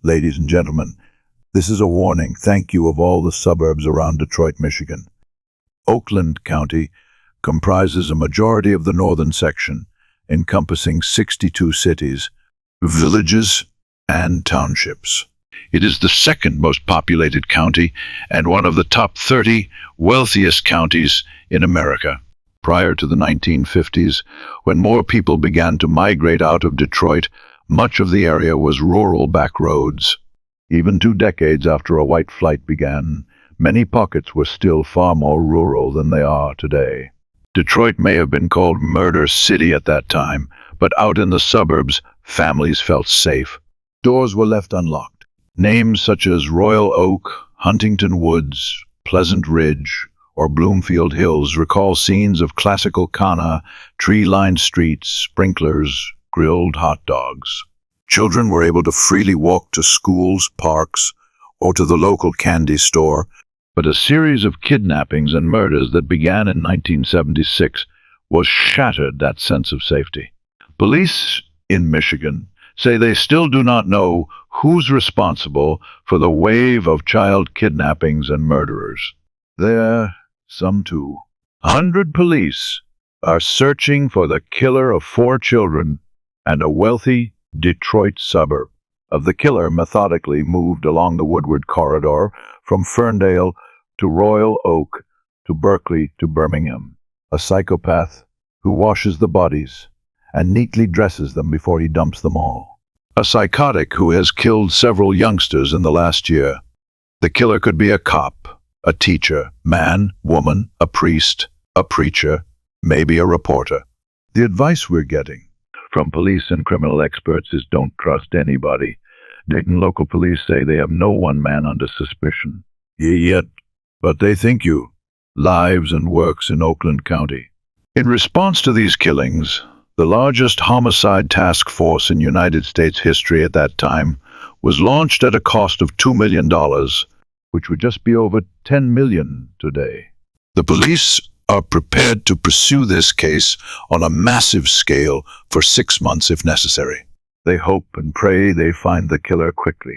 Ladies and gentlemen, this is a warning. Thank you of all the suburbs around Detroit, Michigan. Oakland County comprises a majority of the northern section, encompassing 62 cities, villages, and townships. It is the second most populated county and one of the top 30 wealthiest counties in America. Prior to the 1950s, when more people began to migrate out of Detroit, much of the area was rural back roads. Even 2 decades after a white flight began, many pockets were still far more rural than they are today. Detroit may have been called Murder City at that time, but out in the suburbs, families felt safe. Doors were left unlocked. Names such as Royal Oak, Huntington Woods, Pleasant Ridge, or Bloomfield Hills recall scenes of classical Kana, tree-lined streets, sprinklers, grilled hot dogs. Children were able to freely walk to schools, parks, or to the local candy store. But a series of kidnappings and murders that began in 1976 shattered that sense of safety. Police in Michigan say they still do not know who's responsible for the wave of child kidnappings and murderers. Some 200 police are searching for the killer of 4 children and a wealthy Detroit suburb. The killer methodically moved along the Woodward Corridor from Ferndale to Royal Oak to Berkeley to Birmingham. A psychopath who washes the bodies and neatly dresses them before he dumps them all. A psychotic who has killed several youngsters in the last year. The killer could be a cop, a teacher, man, woman, a priest, a preacher, maybe a reporter. The advice we're getting from police and criminal experts is don't trust anybody. Dayton local police say they have no one man under suspicion. Yet, but they think you. Lives and works in Oakland County. In response to these killings, the largest homicide task force in United States history at that time was launched at a cost of $2 million, which would just be over $10 million today. The police are prepared to pursue this case on a massive scale for 6 months if necessary. They hope and pray they find the killer quickly.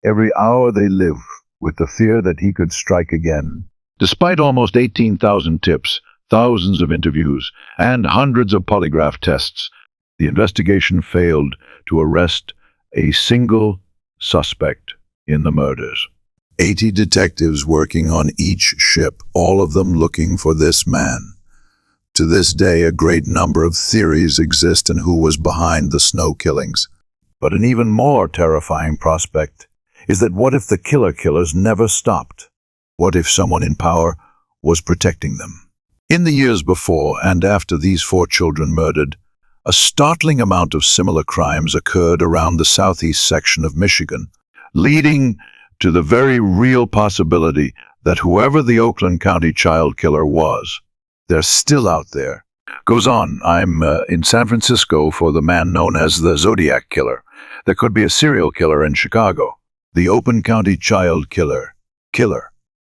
Every hour they live with the fear that he could strike again. Despite almost 18,000 tips, thousands of interviews, and hundreds of polygraph tests, the investigation failed to arrest a single suspect in the murders. 80 detectives working on each ship, all of them looking for this man. To this day, a great number of theories exist on who was behind the snow killings. But an even more terrifying prospect is that what if the killers never stopped? What if someone in power was protecting them? In the years before and after these 4 children murdered, a startling amount of similar crimes occurred around the southeast section of Michigan, leading to the very real possibility that whoever the Oakland County child killer was, they're still out there. Goes on, I'm in San Francisco for the man known as the Zodiac Killer. There could be a serial killer in Chicago. The Oakland County child killer,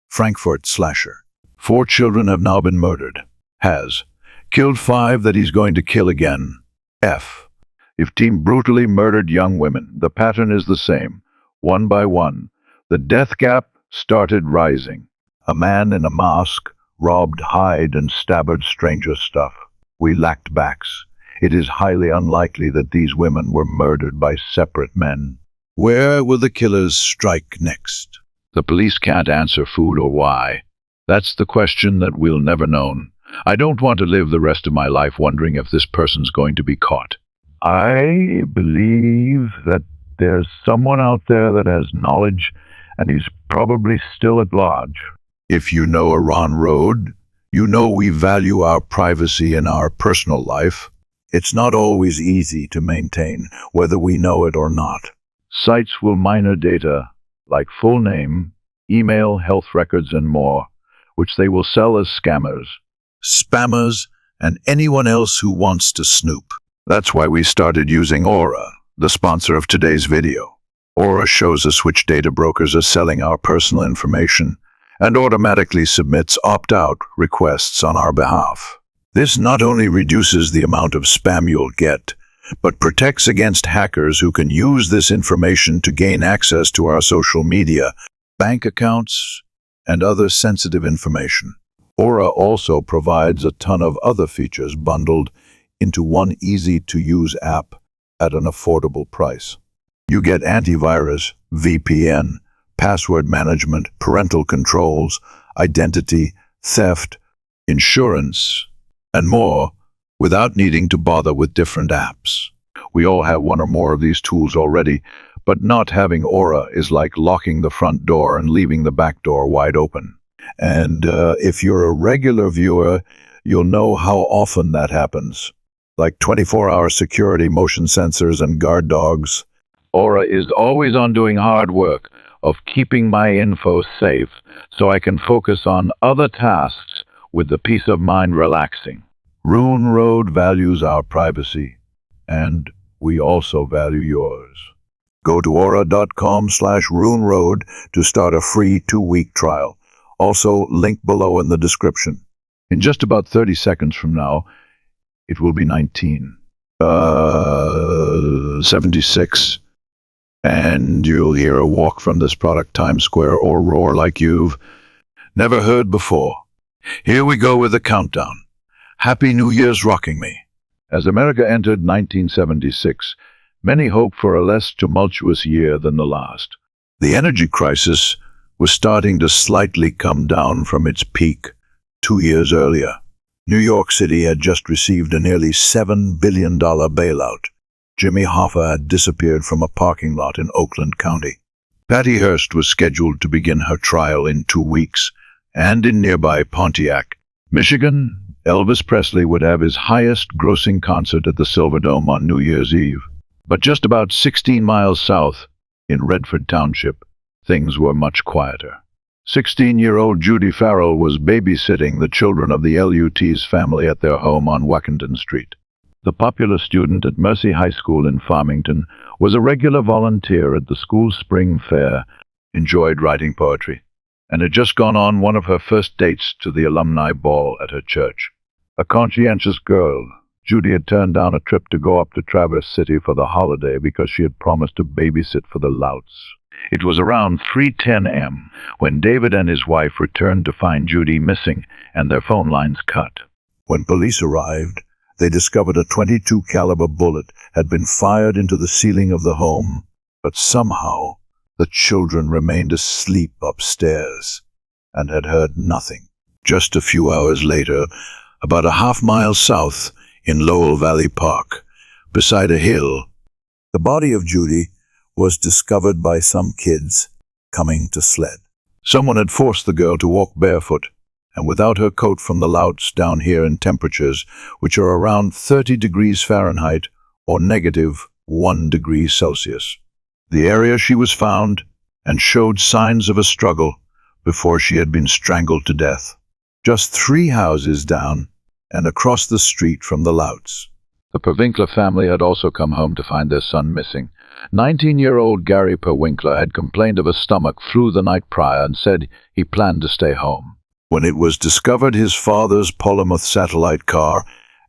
Frankfurt slasher. 4 children have now been murdered. Has killed 5 that he's going to kill again. If team brutally murdered young women, the pattern is the same. One by one, the death gap started rising. A man in a mask robbed Hyde and stabbed stranger stuff. We lacked backs. It is highly unlikely that these women were murdered by separate men. Where will the killers strike next? The police can't answer who or why. That's the question that we'll never know. I don't want to live the rest of my life wondering if this person's going to be caught. I believe that there's someone out there that has knowledge, and he's probably still at large. If you know a Ron Road, you know we value our privacy and our personal life. It's not always easy to maintain, whether we know it or not. Sites will mine our data, like full name, email, health records, and more, which they will sell as scammers, spammers, and anyone else who wants to snoop. That's why we started using Aura, the sponsor of today's video. Aura shows us which data brokers are selling our personal information and automatically submits opt-out requests on our behalf. This not only reduces the amount of spam you'll get, but protects against hackers who can use this information to gain access to our social media, bank accounts, and other sensitive information. Aura also provides a ton of other features bundled into one easy-to-use app at an affordable price. You get antivirus, VPN, password management, parental controls, identity, theft, insurance, and more without needing to bother with different apps. We all have one or more of these tools already, but not having Aura is like locking the front door and leaving the back door wide open. And if you're a regular viewer, you'll know how often that happens. Like 24-hour security, motion sensors, and guard dogs. Aura is always on doing hard work of keeping my info safe so I can focus on other tasks with the peace of mind relaxing. Rune Road values our privacy, and we also value yours. Go to aura.com/runeroad to start a free 2-week trial. Also, link below in the description. In just about 30 seconds from now, it will be 1976, and you'll hear a walk from this product Times Square or roar like you've never heard before. Here we go with the countdown. Happy New Year's rocking me. As America entered 1976, many hoped for a less tumultuous year than the last. The energy crisis was starting to slightly come down from its peak 2 years earlier. New York City had just received a nearly $7 billion bailout. Jimmy Hoffa had disappeared from a parking lot in Oakland County. Patty Hearst was scheduled to begin her trial in 2 weeks, and in nearby Pontiac, Michigan, Elvis Presley would have his highest-grossing concert at the Silverdome on New Year's Eve. But just about 16 miles south, in Redford Township, things were much quieter. 16-year-old Judy Farrell was babysitting the children of the LUT's family at their home on Washington Street. The popular student at Mercy High School in Farmington was a regular volunteer at the school's spring fair, enjoyed writing poetry, and had just gone on one of her first dates to the alumni ball at her church. A conscientious girl, Judy had turned down a trip to go up to Traverse City for the holiday because she had promised to babysit for the Louts. It was around 3:10 a.m. when David and his wife returned to find Judy missing and their phone lines cut. When police arrived, they discovered a .22 caliber bullet had been fired into the ceiling of the home, but somehow the children remained asleep upstairs and had heard nothing. Just a few hours later, about a half-mile south in Lowell Valley Park, beside a hill, the body of Judy was discovered by some kids coming to sled. Someone had forced the girl to walk barefoot, and without her coat from the Louts down here in temperatures which are around 30 degrees Fahrenheit or -1 degree Celsius. The area she was found and showed signs of a struggle before she had been strangled to death. Just 3 houses down and across the street from the Louts. The Perwinkler family had also come home to find their son missing. 19-year-old Gary Perwinkler had complained of a stomach flu the night prior and said he planned to stay home. When it was discovered his father's Polymoth satellite car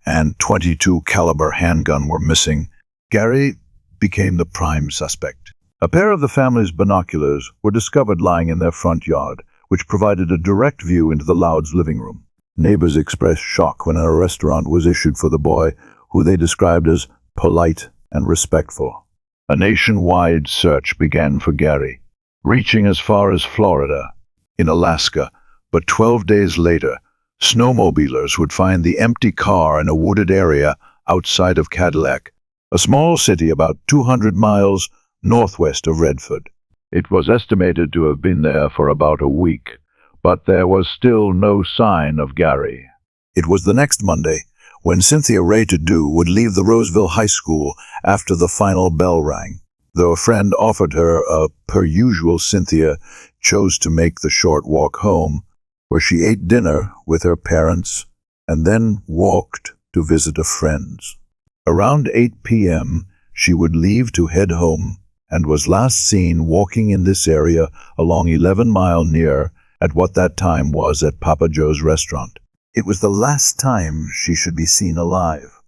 and .22 caliber handgun were missing, Gary became the prime suspect. A pair of the family's binoculars were discovered lying in their front yard, which provided a direct view into the Louds' living room. Neighbors expressed shock when a restaurant was issued for the boy, who they described as polite and respectful. A nationwide search began for Gary, reaching as far as Florida, in Alaska, but 12 days later, snowmobilers would find the empty car in a wooded area outside of Cadillac, a small city about 200 miles northwest of Redford. It was estimated to have been there for about a week, but there was still no sign of Gary. It was the next Monday when Cynthia Ray To-Do would leave the Roseville High School after the final bell rang. Though a friend offered her a per usual, Cynthia chose to make the short walk home, where she ate dinner with her parents and then walked to visit a friend's. Around 8 p.m., she would leave to head home and was last seen walking in this area along 11 Mile near at what that time was at Papa Joe's restaurant. It was the last time she should be seen alive.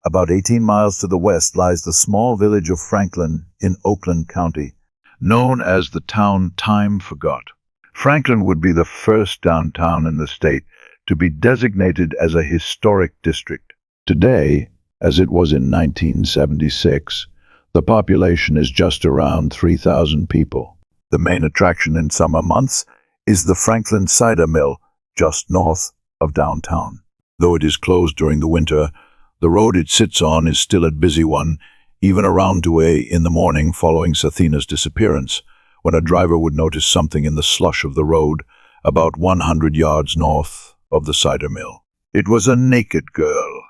About 18 miles to the west lies the small village of Franklin in Oakland County, known as the town time forgot. Franklin would be the first downtown in the state to be designated as a historic district. Today, as it was in 1976, the population is just around 3,000 people. The main attraction in summer months is the Franklin Cider Mill, just north of downtown. Though it is closed during the winter, the road it sits on is still a busy one, even around 2 a.m. in the morning following Sathina's disappearance, when a driver would notice something in the slush of the road about 100 yards north of the cider mill. It was a naked girl.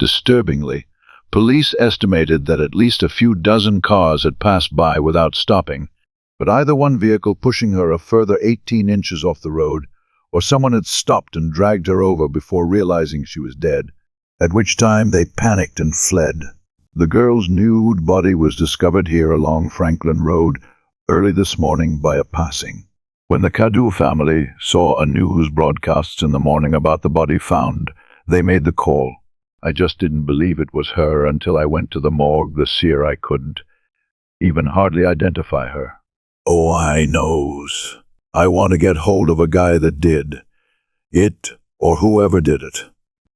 Disturbingly, police estimated that at least a few dozen cars had passed by without stopping, but either one vehicle pushing her a further 18 inches off the road, or someone had stopped and dragged her over before realizing she was dead, at which time they panicked and fled. The girl's nude body was discovered here along Franklin Road early this morning by a passing. When the Cadu family saw a news broadcast in the morning about the body found, they made the call. I just didn't believe it was her until I went to the morgue this year. I couldn't even hardly identify her. Oh, I knows. I want to get hold of a guy that did it, or whoever did it.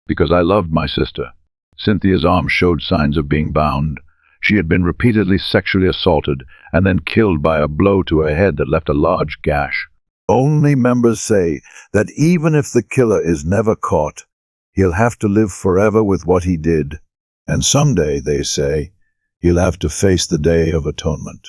Because I loved my sister. Cynthia's arm showed signs of being bound. She had been repeatedly sexually assaulted and then killed by a blow to her head that left a large gash. Only members say that even if the killer is never caught, he'll have to live forever with what he did. And someday, they say, he'll have to face the Day of Atonement.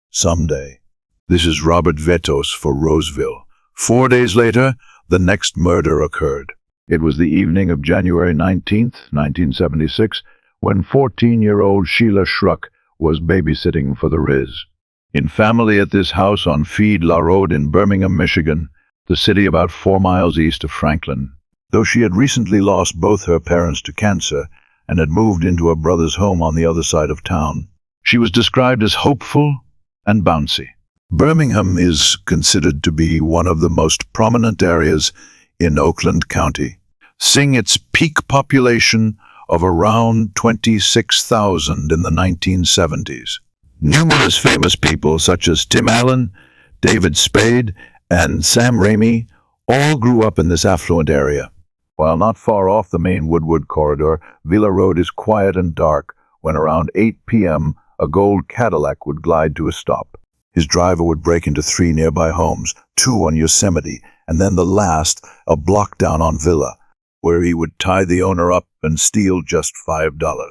Someday. This is Robert Vetos for Roseville. 4 days later, the next murder occurred. It was the evening of January 19th, 1976, when 14-year-old Sheila Schruck was babysitting for the Riz. In family at this house on Feed La Road in Birmingham, Michigan, the city about 4 miles east of Franklin. Though she had recently lost both her parents to cancer and had moved into a brother's home on the other side of town, she was described as hopeful and bouncy. Birmingham is considered to be one of the most prominent areas in Oakland County, seeing its peak population of around 26,000 in the 1970s. Numerous famous people such as Tim Allen, David Spade, and Sam Raimi all grew up in this affluent area. While not far off the main Woodward corridor, Villa Road is quiet and dark when around 8 p.m. a gold Cadillac would glide to a stop. His driver would break into 3 nearby homes, 2 on Yosemite, and then the last a block down on Villa, where he would tie the owner up and steal just $5.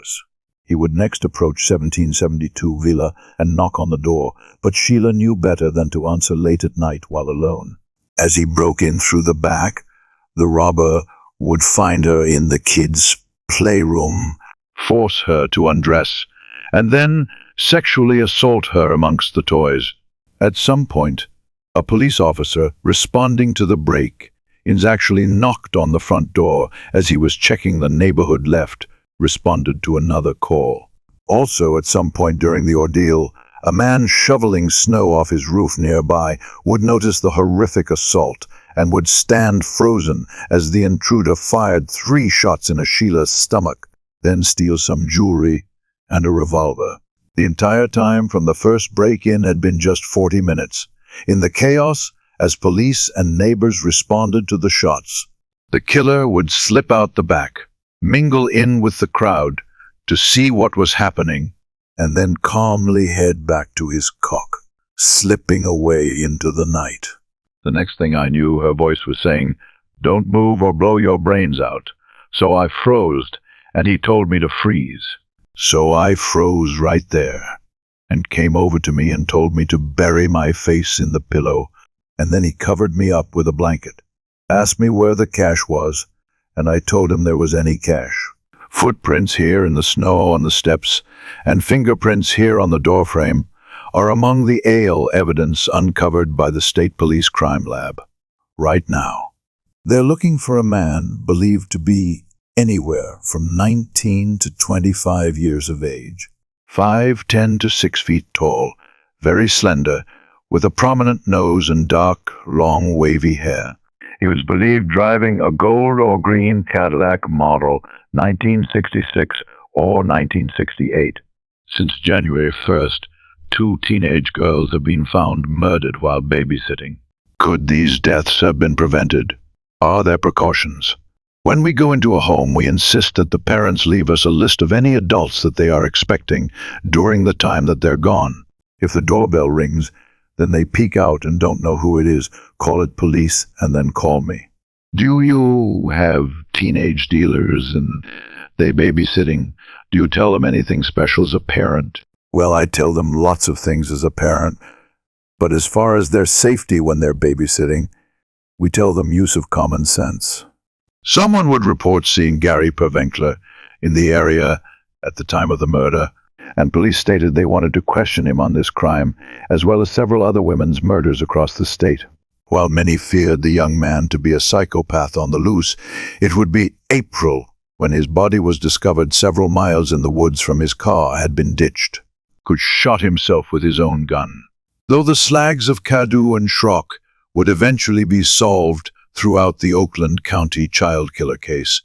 He would next approach 1772 Villa and knock on the door, but Sheila knew better than to answer late at night while alone. As he broke in through the back, the robber would find her in the kids' playroom, force her to undress, and then sexually assault her amongst the toys. At some point, a police officer responding to the break-ins actually knocked on the front door as he was checking the neighborhood left, responded to another call. Also, at some point during the ordeal, a man shoveling snow off his roof nearby would notice the horrific assault and would stand frozen as the intruder fired 3 shots in Sheila's stomach, then steal some jewelry and a revolver. The entire time from the first break-in had been just 40 minutes. In the chaos, as police and neighbors responded to the shots, the killer would slip out the back, mingle in with the crowd to see what was happening, and then calmly head back to his cock, slipping away into the night. The next thing I knew, her voice was saying, "Don't move or blow your brains out." So I froze, and he told me to freeze. So I froze right there, and came over to me and told me to bury my face in the pillow, and then he covered me up with a blanket, asked me where the cash was, and I told him there was any cash. Footprints here in the snow on the steps, and fingerprints here on the doorframe, are among the ale evidence uncovered by the State Police Crime Lab. Right now, they're looking for a man believed to be anywhere from 19 to 25 years of age, 5'10" to 6 feet tall, very slender, with a prominent nose and dark, long, wavy hair. He was believed driving a gold or green Cadillac model 1966 or 1968. Since January 1st, 2 teenage girls have been found murdered while babysitting. Could these deaths have been prevented? Are there precautions? When we go into a home, we insist that the parents leave us a list of any adults that they are expecting during the time that they're gone. If the doorbell rings, then they peek out and don't know who it is, call it police, and then call me. Do you have teenage dealers and they babysitting? Do you tell them anything special as a parent? Well, I tell them lots of things as a parent, but as far as their safety when they're babysitting, we tell them use of common sense. Someone would report seeing Gary Pervenkler in the area at the time of the murder, and police stated they wanted to question him on this crime, as well as several other women's murders across the state. While many feared the young man to be a psychopath on the loose, it would be April when his body was discovered several miles in the woods from his car had been ditched. Could shot himself with his own gun. Though the slags of Cadu and Schrock would eventually be solved throughout the Oakland County child killer case,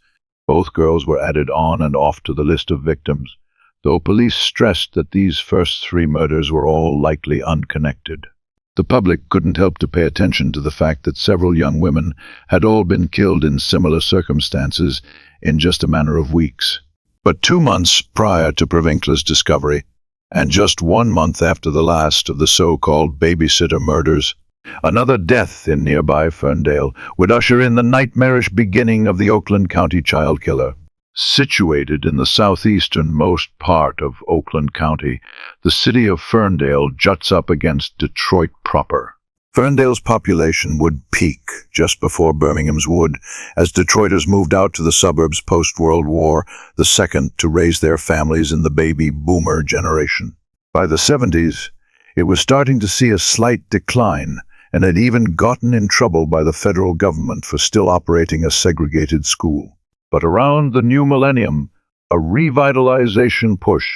both girls were added on and off to the list of victims, though police stressed that these first 3 murders were all likely unconnected. The public couldn't help to pay attention to the fact that several young women had all been killed in similar circumstances in just a matter of weeks. But 2 months prior to Pervenkler's discovery, and just 1 month after the last of the so-called babysitter murders, another death in nearby Ferndale would usher in the nightmarish beginning of the Oakland County child killer. Situated in the southeasternmost part of Oakland County, the city of Ferndale juts up against Detroit proper. Ferndale's population would peak just before Birmingham's would, as Detroiters moved out to the suburbs post-World War, the second to raise their families in the baby boomer generation. By the 70s, it was starting to see a slight decline, and had even gotten in trouble by the federal government for still operating a segregated school. But around the new millennium, a revitalization push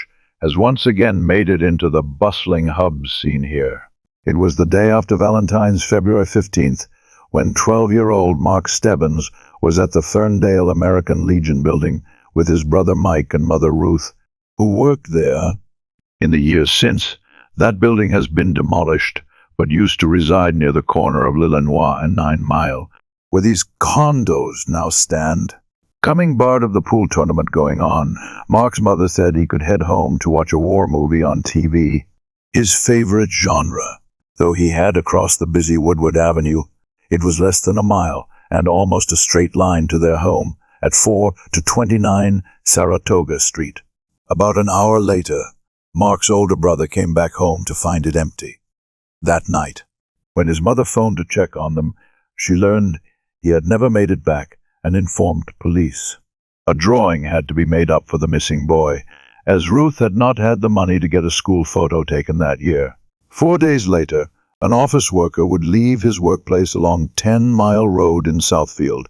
has once again made it into the bustling hubs seen here. It was the day after Valentine's, February 15th, when 12-year-old Mark Stebbins was at the Ferndale American Legion building with his brother Mike and mother Ruth, who worked there. In the years since, that building has been demolished, but used to reside near the corner of L'Illinois and 9 Mile, where these condos now stand. Coming barred of the pool tournament going on, Mark's mother said he could head home to watch a war movie on TV, his favorite genre. Though he had to cross the busy Woodward Avenue, it was less than a mile and almost a straight line to their home at 4-29 Saratoga Street. About an hour later, Mark's older brother came back home to find it empty. That night, when his mother phoned to check on them, she learned he had never made it back and informed police. A drawing had to be made up for the missing boy, as Ruth had not had the money to get a school photo taken that year. 4 days later, an office worker would leave his workplace along 10 Mile Road in Southfield,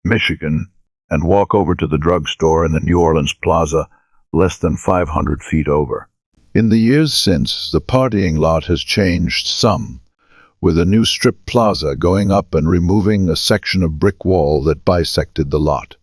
Michigan, and walk over to the drugstore in the New Orleans Plaza, less than 500 feet over. In the years since, the partying lot has changed some, with a new strip plaza going up and removing a section of brick wall that bisected the lot.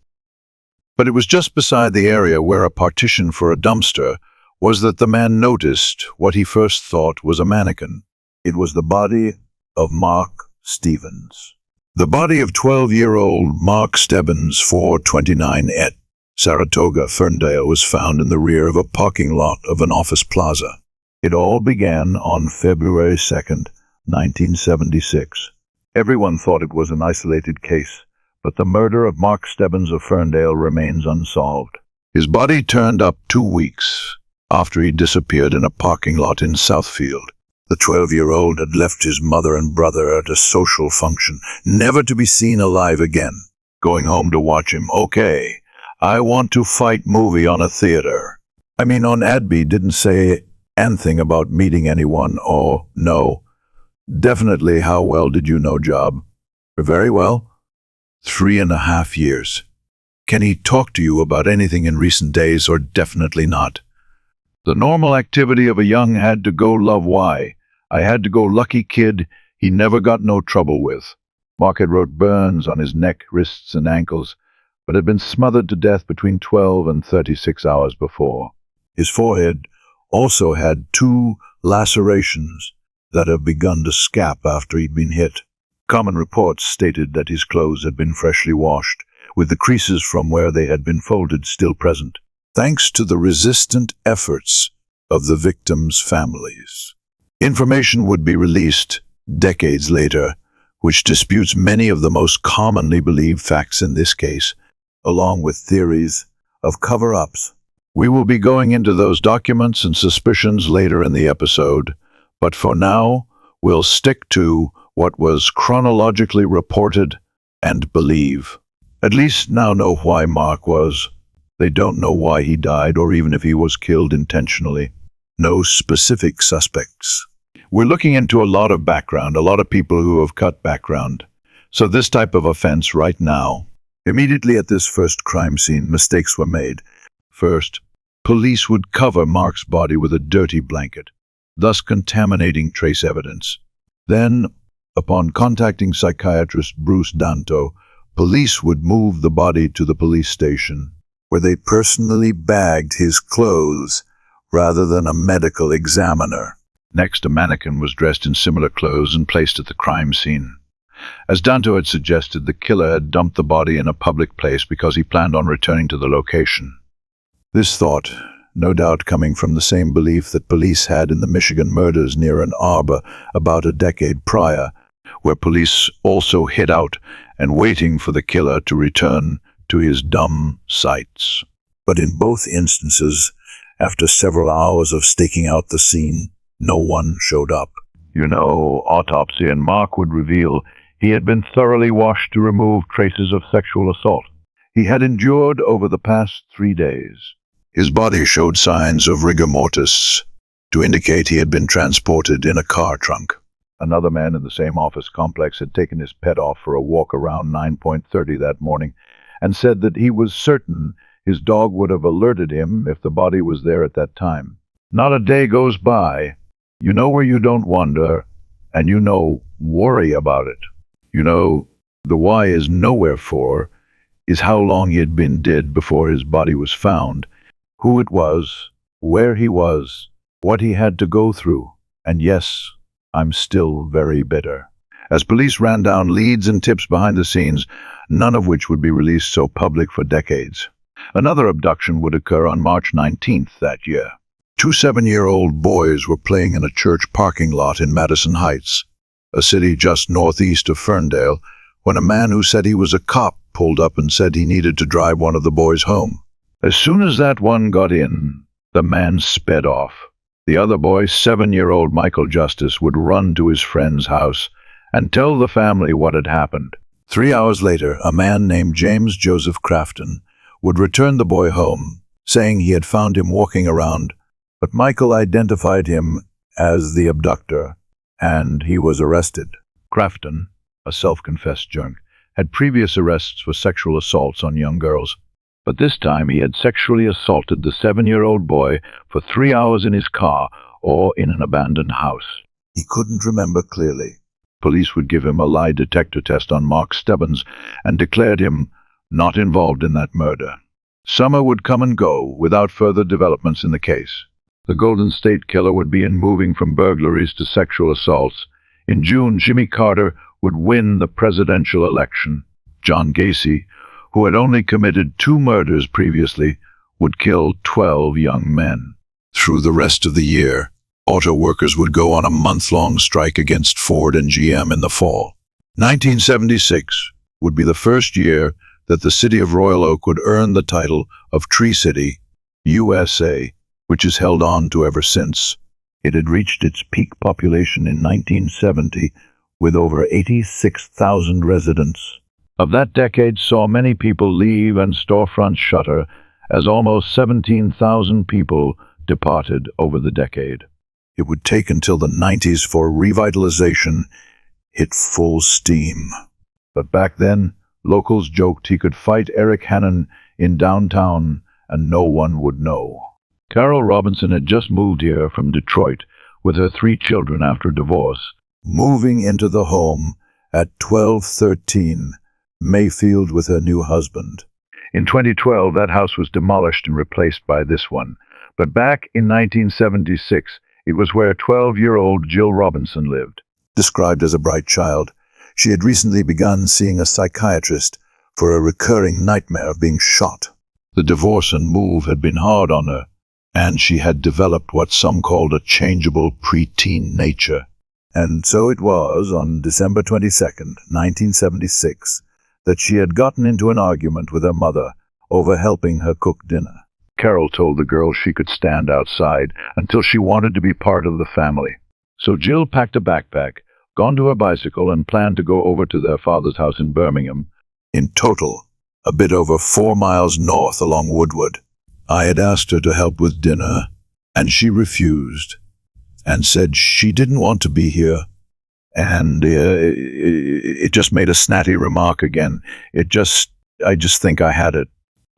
But it was just beside the area where a partition for a dumpster was that the man noticed what he first thought was a mannequin. It was the body of Mark Stevens. The body of 12-year-old Mark Stebbins, 429 et Saratoga, Ferndale, was found in the rear of a parking lot of an office plaza. It all began on February 2nd, 1976. Everyone thought it was an isolated case, but the murder of Mark Stebbins of Ferndale remains unsolved. His body turned up 2 weeks after he disappeared in a parking lot in Southfield. The 12-year-old had left his mother and brother at a social function, never to be seen alive again. Going home to watch him. Okay, I want to fight movie on a theater. On Adby didn't say anything about meeting anyone. Oh, no. Definitely, how well did you know job? Very well. 3.5 years. Can he talk to you about anything in recent days, or definitely not? The normal activity of a young had-to-go love why. I had-to-go lucky kid he never got no trouble with. Mark had wrote burns on his neck, wrists, and ankles, but had been smothered to death between 12 and 36 hours before. His forehead also had 2 lacerations that have begun to scab after he'd been hit. Common reports stated that his clothes had been freshly washed, with the creases from where they had been folded still present, thanks to the resistant efforts of the victims' families. Information would be released decades later, which disputes many of the most commonly believed facts in this case, along with theories of cover-ups. We will be going into those documents and suspicions later in the episode, but for now, we'll stick to what was chronologically reported and believe. At least now know why Mark was. They don't know why he died or even if he was killed intentionally. No specific suspects. We're looking into a lot of background, a lot of people who have cut background. So this type of offense right now. Immediately at this first crime scene, mistakes were made. First, police would cover Mark's body with a dirty blanket, thus contaminating trace evidence. Then, upon contacting psychiatrist Bruce Danto, police would move the body to the police station, where they personally bagged his clothes rather than a medical examiner. Next, a mannequin was dressed in similar clothes and placed at the crime scene. As Danto had suggested, the killer had dumped the body in a public place because he planned on returning to the location. This thought, no doubt coming from the same belief that police had in the Michigan murders near Ann Arbor about a decade prior, where police also hid out and waiting for the killer to return to his dumb sights. But in both instances, after several hours of staking out the scene, no one showed up. Autopsy and Mark would reveal he had been thoroughly washed to remove traces of sexual assault he had endured over the past 3 days. His body showed signs of rigor mortis to indicate he had been transported in a car trunk. Another man in the same office complex had taken his pet off for a walk around 9:30 that morning and said that he was certain his dog would have alerted him if the body was there at that time. Not a day goes by, where you don't wonder, and worry about it. The why is nowhere for is how long he had been dead before his body was found, who it was, where he was, what he had to go through, and yes, I'm still very bitter. As police ran down leads and tips behind the scenes, none of which would be released so public for decades. Another abduction would occur on March 19th that year. 2 7-year-old boys were playing in a church parking lot in Madison Heights, a city just northeast of Ferndale, when a man who said he was a cop pulled up and said he needed to drive one of the boys home. As soon as that one got in, the man sped off. The other boy, 7-year-old Michael Justice, would run to his friend's house and tell the family what had happened. 3 hours later, a man named James Joseph Crafton would return the boy home, saying he had found him walking around, but Michael identified him as the abductor, and he was arrested. Crafton, a self-confessed junk, had previous arrests for sexual assaults on young girls, but this time he had sexually assaulted the 7-year-old boy for 3 hours in his car or in an abandoned house. He couldn't remember clearly. Police would give him a lie detector test on Mark Stebbins and declared him not involved in that murder. Summer would come and go without further developments in the case. The Golden State Killer would begin moving from burglaries to sexual assaults. In June, Jimmy Carter would win the presidential election. John Gacy, who had only committed 2 murders previously, would kill 12 young men. Through the rest of the year, auto workers would go on a month-long strike against Ford and GM in the fall. 1976 would be the first year that the city of Royal Oak would earn the title of Tree City, USA, which is held on to ever since. It had reached its peak population in 1970 with over 86,000 residents. Of that decade saw many people leave and storefronts shutter, as almost 17,000 people departed over the decade. It would take until the 90s for revitalization hit full steam. But back then, locals joked he could fight Eric Hannon in downtown and no one would know. Carol Robinson had just moved here from Detroit with her 3 children after divorce. Moving into the home at 1213 Mayfield with her new husband. In 2012, that house was demolished and replaced by this one. But back in 1976, it was where 12-year-old Jill Robinson lived. Described as a bright child, she had recently begun seeing a psychiatrist for a recurring nightmare of being shot. The divorce and move had been hard on her, and she had developed what some called a changeable preteen nature. And so it was on December 22nd, 1976, that she had gotten into an argument with her mother over helping her cook dinner. Carol told the girl she could stand outside until she wanted to be part of the family. So Jill packed a backpack, gone to her bicycle, and planned to go over to their father's house in Birmingham, in total a bit over 4 miles north along Woodward. I had asked her to help with dinner, and she refused, and said she didn't want to be here. And it just made a snatty remark again. I just think I had it.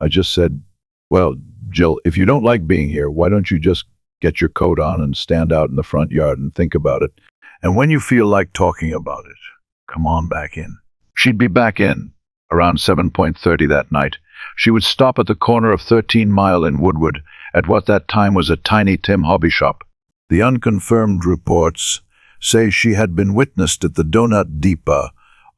I just said, well, Jill, if you don't like being here, why don't you just get your coat on and stand out in the front yard and think about it? And when you feel like talking about it, come on back in. She'd be back in around 7:30 that night. She would stop at the corner of 13 Mile in Woodward at what that time was a Tiny Tim hobby shop. The unconfirmed reports say she had been witnessed at the Donut Depot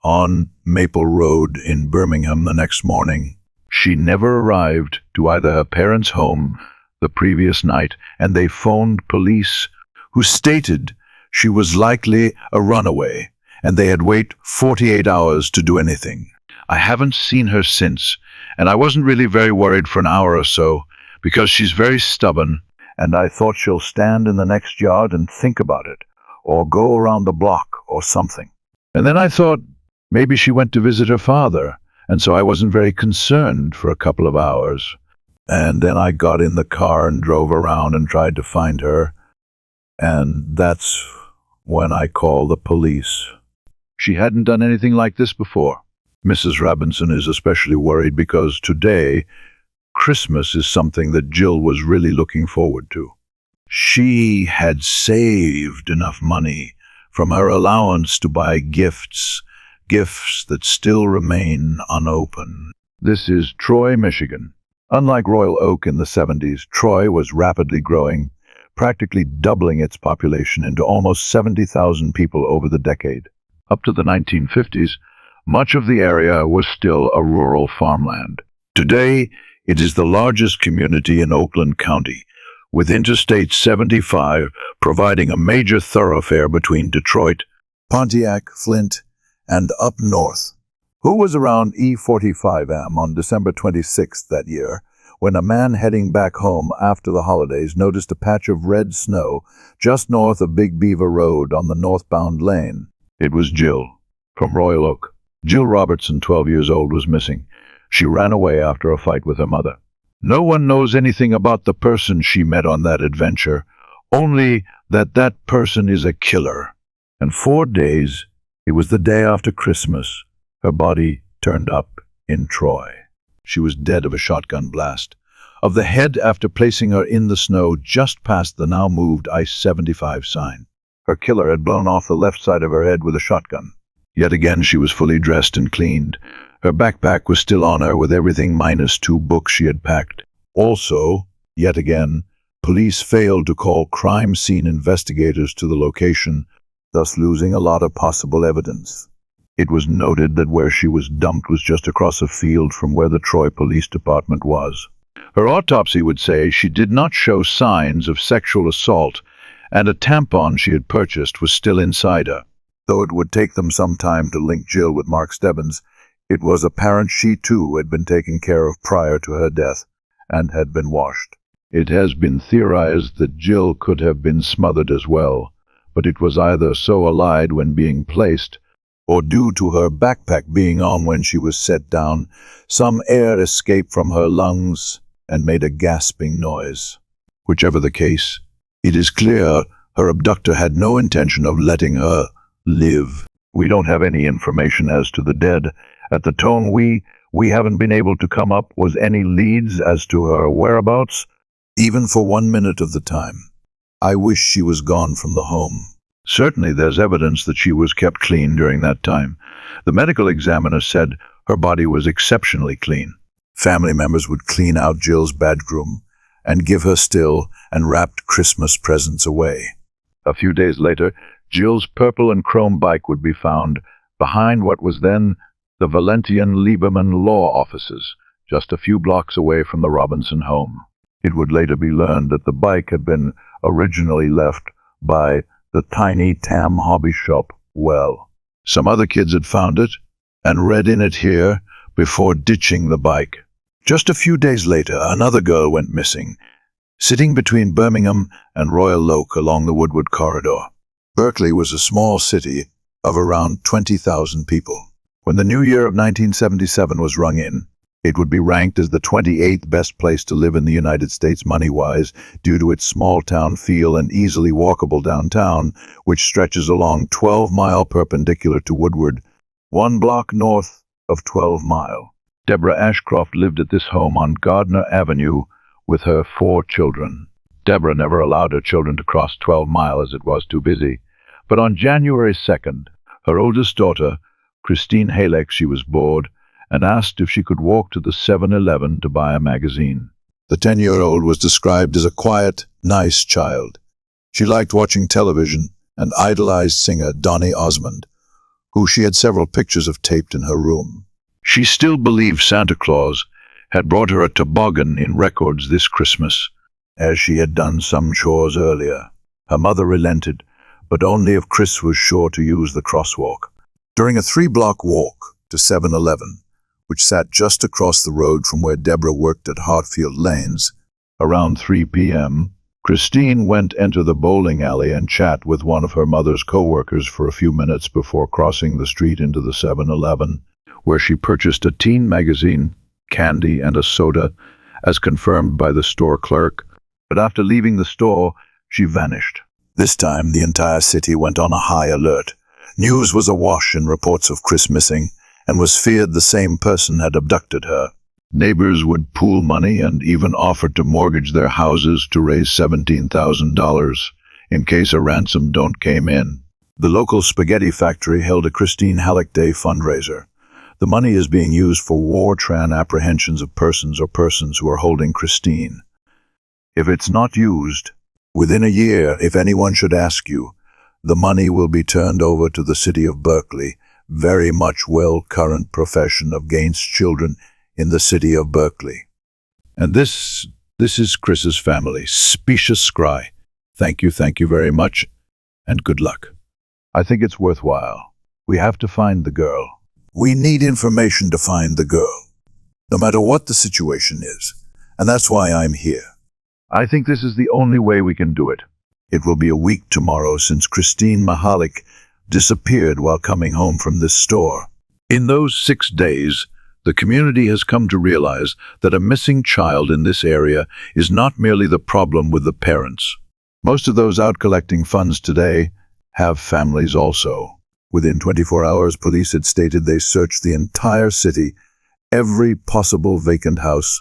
on Maple Road in Birmingham the next morning. She never arrived to either her parents' home the previous night, and they phoned police, who stated she was likely a runaway, and they had waited 48 hours to do anything. I haven't seen her since, and I wasn't really very worried for an hour or so, because she's very stubborn, and I thought she'll stand in the next yard and think about it, or go around the block or something. And then I thought maybe she went to visit her father, and so I wasn't very concerned for a couple of hours. And then I got in the car and drove around and tried to find her, and that's when I called the police. She hadn't done anything like this before. Mrs. Robinson is especially worried because today, Christmas is something that Jill was really looking forward to. She had saved enough money from her allowance to buy gifts that still remain unopened. This is Troy, Michigan. Unlike Royal Oak in the 70s, Troy was rapidly growing, practically doubling its population into almost 70,000 people over the decade. Up to the 1950s, much of the area was still a rural farmland. Today, it is the largest community in Oakland County, with Interstate 75 providing a major thoroughfare between Detroit, Pontiac, Flint, and up north. Who was around E45M on December 26th that year, when a man heading back home after the holidays noticed a patch of red snow just north of Big Beaver Road on the northbound lane? It was Jill, from Royal Oak. Jill Robertson, 12 years old, was missing. She ran away after a fight with her mother. No one knows anything about the person she met on that adventure, only that that person is a killer. And 4 days, it was the day after Christmas, her body turned up in Troy. She was dead of a shotgun blast of the head after placing her in the snow just past the now-moved I-75 sign. Her killer had blown off the left side of her head with a shotgun. Yet again she was fully dressed and cleaned. Her backpack was still on her, with everything minus 2 books she had packed. Also, yet again, police failed to call crime scene investigators to the location, thus losing a lot of possible evidence. It was noted that where she was dumped was just across a field from where the Troy Police Department was. Her autopsy would say she did not show signs of sexual assault, and a tampon she had purchased was still inside her. Though it would take them some time to link Jill with Mark Stebbins, it was apparent she too had been taken care of prior to her death and had been washed. It has been theorized that Jill could have been smothered as well, but it was either so allied when being placed, or due to her backpack being on when she was set down, some air escaped from her lungs and made a gasping noise. Whichever the case, it is clear her abductor had no intention of letting her live. We don't have any information as to the dead. At the tone we haven't been able to come up with any leads as to her whereabouts, even for 1 minute of the time. I wish she was gone from the home. Certainly there's evidence that she was kept clean during that time. The medical examiner said her body was exceptionally clean. Family members would clean out Jill's bedroom and give her still and wrapped Christmas presents away. A few days later, Jill's purple and chrome bike would be found behind what was then the Valentian Lieberman law offices, just a few blocks away from the Robinson home. It would later be learned that the bike had been originally left by the Tiny Tam hobby shop well. Some other kids had found it and read in it here before ditching the bike. Just a few days later, another girl went missing, sitting between Birmingham and Royal Oak along the Woodward Corridor. Berkeley was a small city of around 20,000 people. When the new year of 1977 was rung in, it would be ranked as the 28th best place to live in the United States money-wise due to its small-town feel and easily walkable downtown, which stretches along 12-mile perpendicular to Woodward, 1 block north of 12 Mile. Deborah Ashcroft lived at this home on Gardner Avenue with her 4 children. Deborah never allowed her children to cross 12 Mile as it was too busy, but on January 2nd, her oldest daughter, Christine Halleck, she was bored and asked if she could walk to the 7-Eleven to buy a magazine. The 10-year-old was described as a quiet, nice child. She liked watching television and idolized singer Donny Osmond, who she had several pictures of taped in her room. She still believed Santa Claus had brought her a toboggan in records this Christmas, as she had done some chores earlier. Her mother relented, but only if Chris was sure to use the crosswalk. During a 3-block walk to 7-Eleven, which sat just across the road from where Deborah worked at Hartfield Lanes, around 3 p.m., Christine went into the bowling alley and chat with one of her mother's co-workers for a few minutes before crossing the street into the 7-Eleven, where she purchased a teen magazine, candy, and a soda, as confirmed by the store clerk. But after leaving the store, she vanished. This time, the entire city went on a high alert. News was awash in reports of Chris missing, and was feared the same person had abducted her. Neighbors would pool money and even offer to mortgage their houses to raise $17,000 in case a ransom don't came in. The local spaghetti factory held a Christine Halleck Day fundraiser. The money is being used for war-tran apprehensions of persons or persons who are holding Christine. If it's not used, within a year, if anyone should ask you, the money will be turned over to the city of Berkeley, very much well-current profession against children in the city of Berkeley. And this is Chris's family, Specious Scry. Thank you very much, and good luck. I think it's worthwhile. We have to find the girl. We need information to find the girl, no matter what the situation is, and that's why I'm here. I think this is the only way we can do it. It will be a week tomorrow since Christine Mahalik disappeared while coming home from this store. In those 6 days, the community has come to realize that a missing child in this area is not merely the problem with the parents. Most of those out collecting funds today have families also. Within 24 hours, police had stated they searched the entire city, every possible vacant house,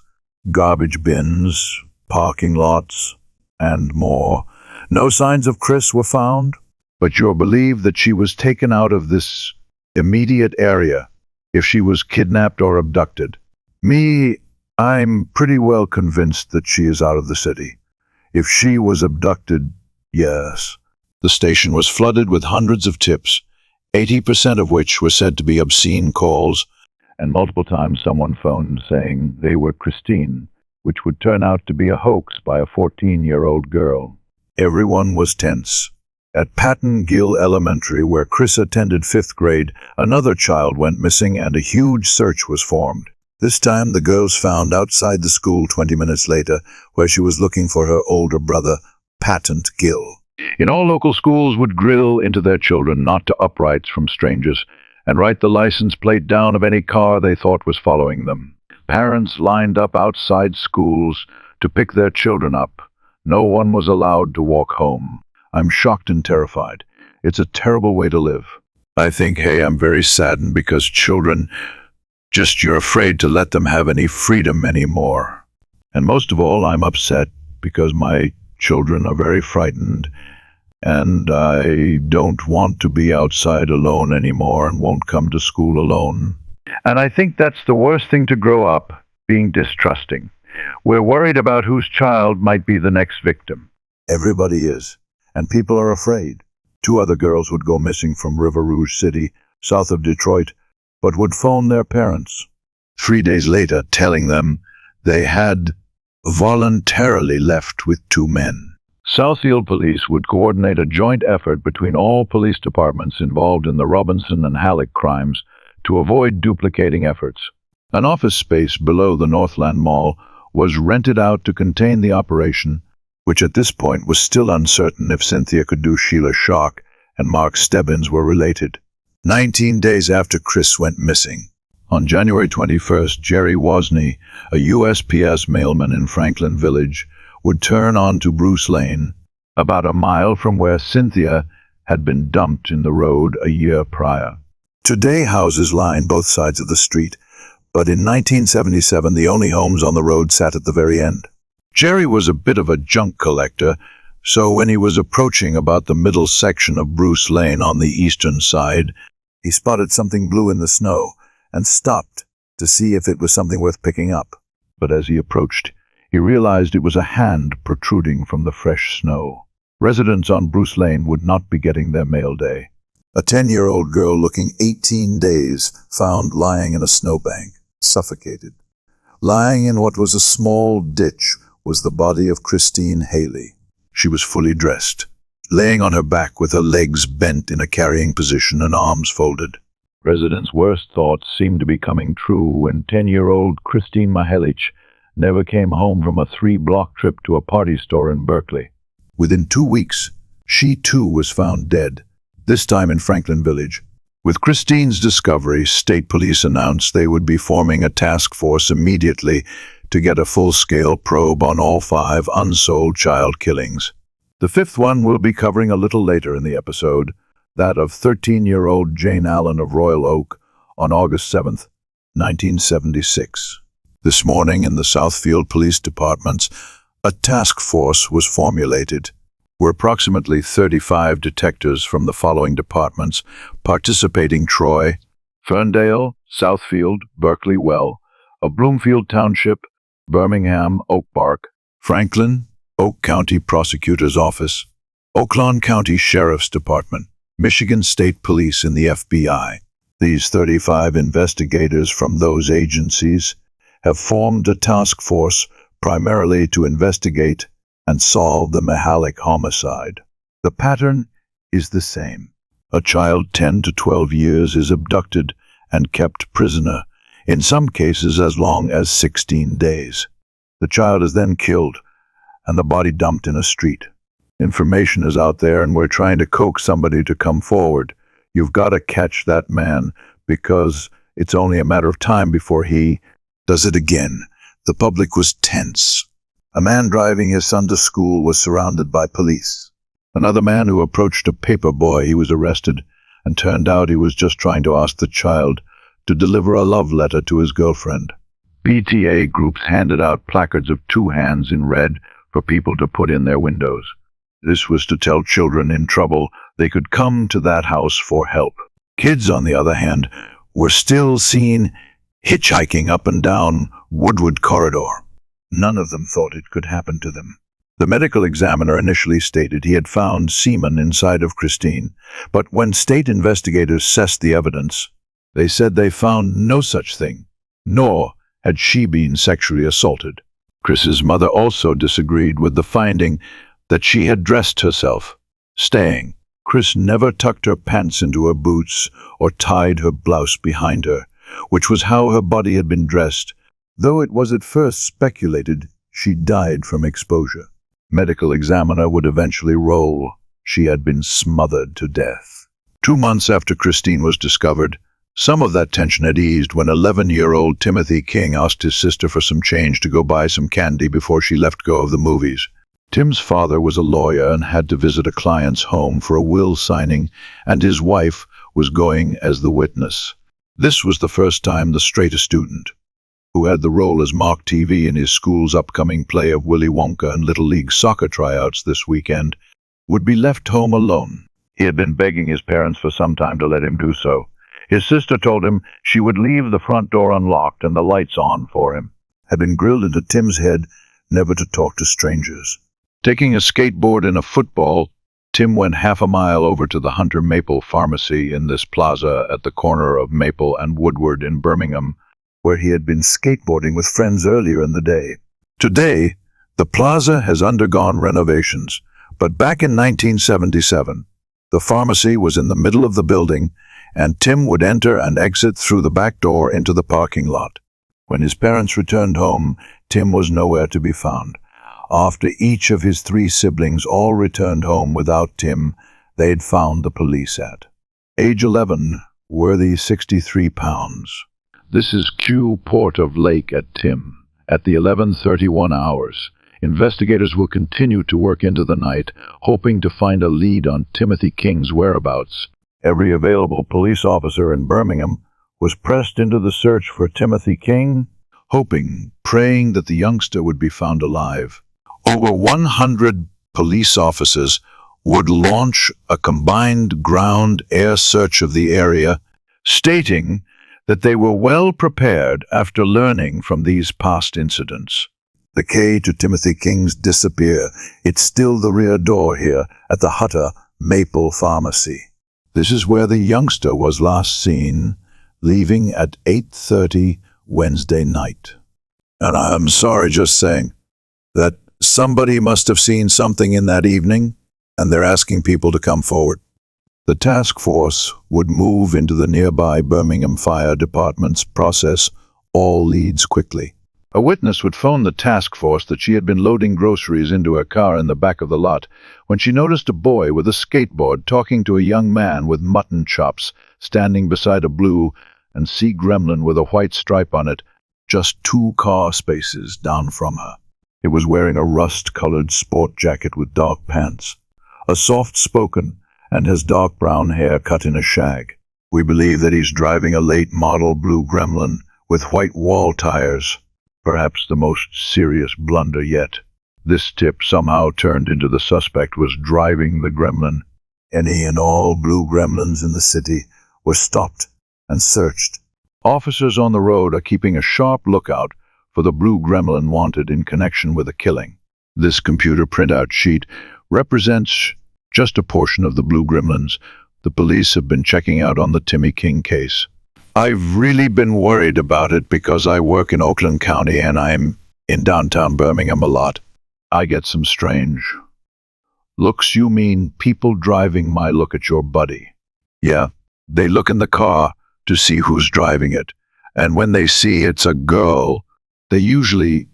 garbage bins, parking lots, and more. No signs of Chris were found, but you're believed that she was taken out of this immediate area if she was kidnapped or abducted. I'm pretty well convinced that she is out of the city. If she was abducted, yes. The station was flooded with hundreds of tips, 80% of which were said to be obscene calls, and multiple times someone phoned saying they were Christine, which would turn out to be a hoax by a 14-year-old girl. Everyone was tense. At Patton Gill Elementary, where Chris attended 5th grade, another child went missing and a huge search was formed. This time, the girls found outside the school 20 minutes later, where she was looking for her older brother, Patton Gill. In all local schools would grill into their children not to uprights from strangers and write the license plate down of any car they thought was following them. Parents lined up outside schools to pick their children up. No one was allowed to walk home. I'm shocked and terrified. It's a terrible way to live. I think, I'm very saddened because children, you're afraid to let them have any freedom anymore. And most of all, I'm upset because my children are very frightened, and I don't want to be outside alone anymore and won't come to school alone. And I think that's the worst thing to grow up, being distrusting. We're worried about whose child might be the next victim. Everybody is, and people are afraid. 2 other girls would go missing from River Rouge City, south of Detroit, but would phone their parents 3 days later, telling them they had voluntarily left with 2 men. Southfield Police would coordinate a joint effort between all police departments involved in the Robinson and Halleck crimes to avoid duplicating efforts. An office space below the Northland Mall was rented out to contain the operation, which at this point was still uncertain if Cynthia could do Sheila Shock and Mark Stebbins were related. 19 days after Chris went missing, on January 21st, Jerry Wozni, a USPS mailman in Franklin Village, would turn onto Bruce Lane, about a mile from where Cynthia had been dumped in the road a year prior. Today, houses line both sides of the street, but in 1977, the only homes on the road sat at the very end. Jerry was a bit of a junk collector, so when he was approaching about the middle section of Bruce Lane on the eastern side, he spotted something blue in the snow and stopped to see if it was something worth picking up. But as he approached, he realized it was a hand protruding from the fresh snow. Residents on Bruce Lane would not be getting their mail day. A 10-year-old girl looking 18 days found lying in a snowbank, suffocated. Lying in what was a small ditch was the body of Christine Haley. She was fully dressed, laying on her back with her legs bent in a carrying position and arms folded. Residents' worst thoughts seemed to be coming true when 10-year-old Christine Mahelich never came home from a 3-block trip to a party store in Berkeley. Within 2 weeks, she too was found dead, this time in Franklin Village. With Christine's discovery, state police announced they would be forming a task force immediately to get a full-scale probe on all 5 unsolved child killings. The 5th one we'll be covering a little later in the episode, that of 13-year-old Jane Allen of Royal Oak on August 7, 1976. This morning in the Southfield Police Departments, a task force was formulated, where approximately 35 detectives from the following departments participating: Troy, Ferndale, Southfield, Berkeley Well, of Bloomfield Township, Birmingham, Oak Park, Franklin, Oak County Prosecutor's Office, Oakland County Sheriff's Department, Michigan State Police, and the FBI. These 35 investigators from those agencies have formed a task force primarily to investigate and solve the Mahalik homicide. The pattern is the same. A child 10 to 12 years is abducted and kept prisoner, in some cases as long as 16 days. The child is then killed and the body dumped in a street. Information is out there and we're trying to coax somebody to come forward. You've got to catch that man because it's only a matter of time before he does it again. The public was tense. A man driving his son to school was surrounded by police. Another man who approached a paper boy, he was arrested, and turned out he was just trying to ask the child to deliver a love letter to his girlfriend. PTA groups handed out placards of 2 hands in red for people to put in their windows. This was to tell children in trouble they could come to that house for help. Kids, on the other hand, were still seen hitchhiking up and down Woodward Corridor. None of them thought it could happen to them. The medical examiner initially stated he had found semen inside of Christine, but when state investigators assessed the evidence, they said they found no such thing, nor had she been sexually assaulted. Chris's mother also disagreed with the finding that she had dressed herself, staying. Chris never tucked her pants into her boots or tied her blouse behind her, which was how her body had been dressed, though it was at first speculated she died from exposure. Medical examiner would eventually rule she had been smothered to death. 2 months after Christine was discovered, some of that tension had eased when 11-year-old Timothy King asked his sister for some change to go buy some candy before she left go of the movies. Tim's father was a lawyer and had to visit a client's home for a will signing, and his wife was going as the witness. This was the first time the straight student, who had the role as Mark TV in his school's upcoming play of Willy Wonka and Little League soccer tryouts this weekend, would be left home alone. He had been begging his parents for some time to let him do so. His sister told him she would leave the front door unlocked and the lights on for him. had been drilled into Tim's head never to talk to strangers. Taking a skateboard and a football, Tim went half a mile over to the Hunter Maple Pharmacy in this plaza at the corner of Maple and Woodward in Birmingham, where he had been skateboarding with friends earlier in the day. Today, the plaza has undergone renovations, but back in 1977, the pharmacy was in the middle of the building, and Tim would enter and exit through the back door into the parking lot. When his parents returned home, Tim was nowhere to be found. After each of his 3 siblings all returned home without Tim, they had found the police at age 11, worthy 63 pounds. This is Q Port of Lake at Tim, at the 11:31 hours. Investigators will continue to work into the night, hoping to find a lead on Timothy King's whereabouts. Every available police officer in Birmingham was pressed into the search for Timothy King, hoping, praying that the youngster would be found alive. Over 100 police officers would launch a combined ground-air search of the area, stating that they were well prepared after learning from these past incidents. The key to Timothy King's disappear, it's still the rear door here at the Hunter Maple Pharmacy. This is where the youngster was last seen, leaving at 8:30 Wednesday night. And I'm sorry, just saying that somebody must have seen something in that evening, and they're asking people to come forward. The task force would move into the nearby Birmingham Fire Department's process all leads quickly. A witness would phone the task force that she had been loading groceries into her car in the back of the lot when she noticed a boy with a skateboard talking to a young man with mutton chops standing beside a blue and sea gremlin with a white stripe on it, just 2 car spaces down from her. It was wearing a rust-colored sport jacket with dark pants, a soft-spoken, and has dark brown hair cut in a shag. We believe that he's driving a late model blue gremlin with white wall tires, perhaps the most serious blunder yet. This tip somehow turned into the suspect was driving the gremlin. Any and all blue gremlins in the city were stopped and searched. Officers on the road are keeping a sharp lookout for the blue gremlin wanted in connection with a killing. This computer printout sheet represents just a portion of the blue gremlins the police have been checking out on the Timmy King case. I've really been worried about it because I work in Oakland County and I'm in downtown Birmingham a lot. I get some strange looks. You mean people driving my look at your buddy? Yeah, they look in the car to see who's driving it. And when they see it's a girl, they usually,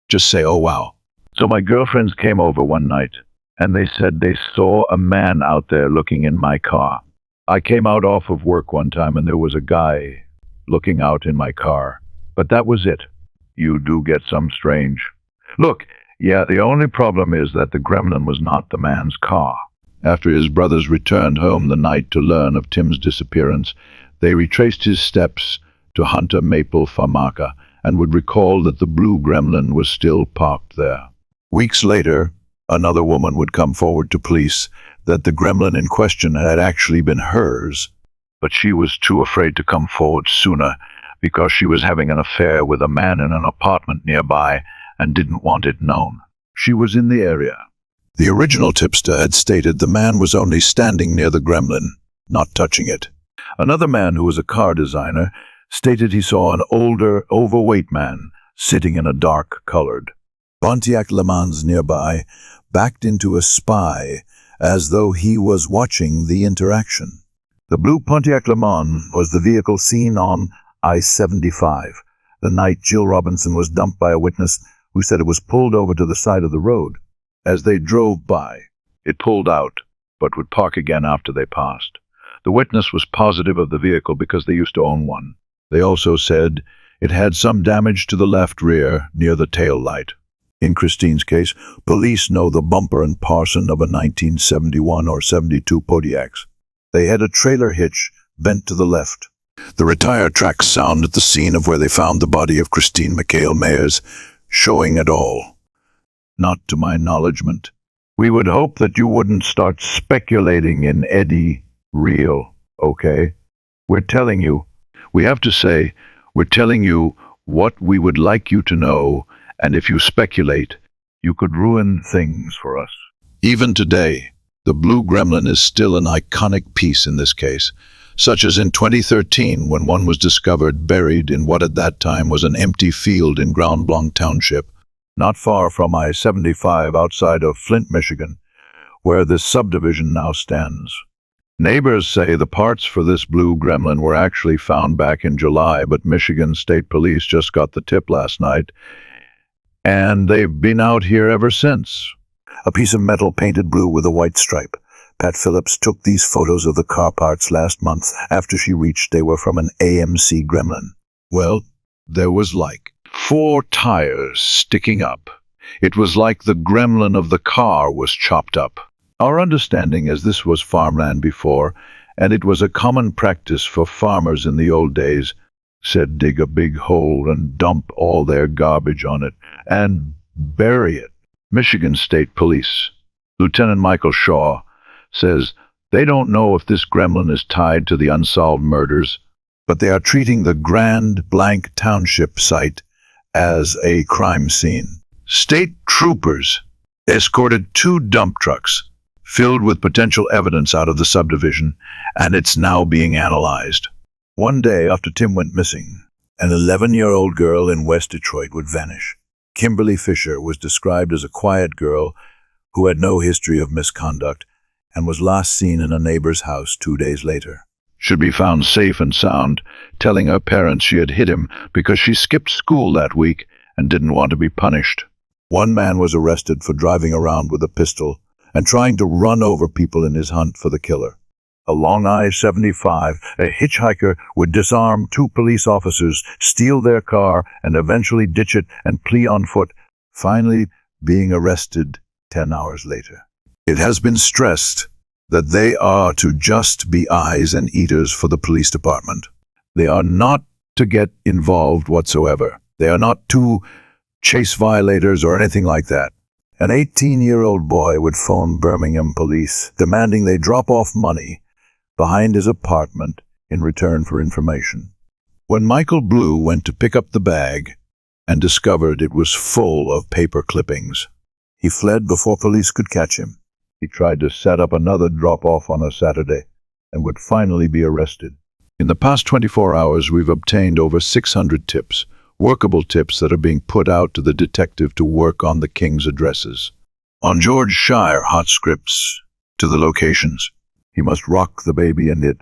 just say, oh, wow. So my girlfriends came over one night, and they said they saw a man out there looking in my car. I came out off of work one time, and there was a guy looking out in my car. But that was it. You do get some strange. Look, yeah, the only problem is that the gremlin was not the man's car. After his brothers returned home the night to learn of Tim's disappearance, they retraced his steps to Hunter Maple Pharmacy and would recall that the blue gremlin was still parked there. Weeks later, another woman would come forward to police that the gremlin in question had actually been hers, but she was too afraid to come forward sooner because she was having an affair with a man in an apartment nearby and didn't want it known. She was in the area. The original tipster had stated the man was only standing near the gremlin, not touching it. Another man who was a car designer stated he saw an older, overweight man sitting in a dark-colored Pontiac Le Mans nearby, backed into a spy as though he was watching the interaction. The blue Pontiac Le Mans was the vehicle seen on I-75 the night Jill Robinson was dumped by a witness who said it was pulled over to the side of the road. As they drove by, it pulled out, but would park again after they passed. The witness was positive of the vehicle because they used to own one. They also said it had some damage to the left rear near the tail light. In Christine's case, police know the bumper and parson of a 1971 or 72 Pontiacs. They had a trailer hitch bent to the left. The retire tracks sound at the scene of where they found the body of Christine McHale Mayers, showing it all. Not to my acknowledgement. We would hope that you wouldn't start speculating in Eddie Real, okay? We're telling you, we have to say, we're telling you what we would like you to know, and if you speculate, you could ruin things for us. Even today, the blue gremlin is still an iconic piece in this case, such as in 2013 when one was discovered buried in what at that time was an empty field in Grand Blanc Township, not far from I-75 outside of Flint, Michigan, where this subdivision now stands. Neighbors say the parts for this blue gremlin were actually found back in July, but Michigan State Police just got the tip last night, and they've been out here ever since. A piece of metal painted blue with a white stripe. Pat Phillips took these photos of the car parts last month after she reached they were from an AMC gremlin. Well, there was like 4 tires sticking up. It was like the gremlin of the car was chopped up. Our understanding is this was farmland before, and it was a common practice for farmers in the old days, said dig a big hole and dump all their garbage on it and bury it. Michigan State Police, Lieutenant Michael Shaw, says they don't know if this gremlin is tied to the unsolved murders, but they are treating the Grand Blanc Township site as a crime scene. State troopers escorted 2 dump trucks filled with potential evidence out of the subdivision, and it's now being analyzed. One day after Tim went missing, an 11-year-old girl in West Detroit would vanish. Kimberly Fisher was described as a quiet girl who had no history of misconduct and was last seen in a neighbor's house 2 days later. Should be found safe and sound, telling her parents she had hit him because she skipped school that week and didn't want to be punished. One man was arrested for driving around with a pistol and trying to run over people in his hunt for the killer. Along I-75, a hitchhiker would disarm 2 police officers, steal their car, and eventually ditch it and flee on foot, finally being arrested 10 hours later. It has been stressed that they are to just be eyes and eaters for the police department. They are not to get involved whatsoever. They are not to chase violators or anything like that. An 18-year-old boy would phone Birmingham police, demanding they drop off money behind his apartment in return for information. When Michael Blue went to pick up the bag and discovered it was full of paper clippings, he fled before police could catch him. He tried to set up another drop-off on a Saturday and would finally be arrested. In the past 24 hours, we've obtained over 600 tips, workable tips that are being put out to the detective to work on the King's addresses. On George Shire, hot scripts to the locations. He must rock the baby, and it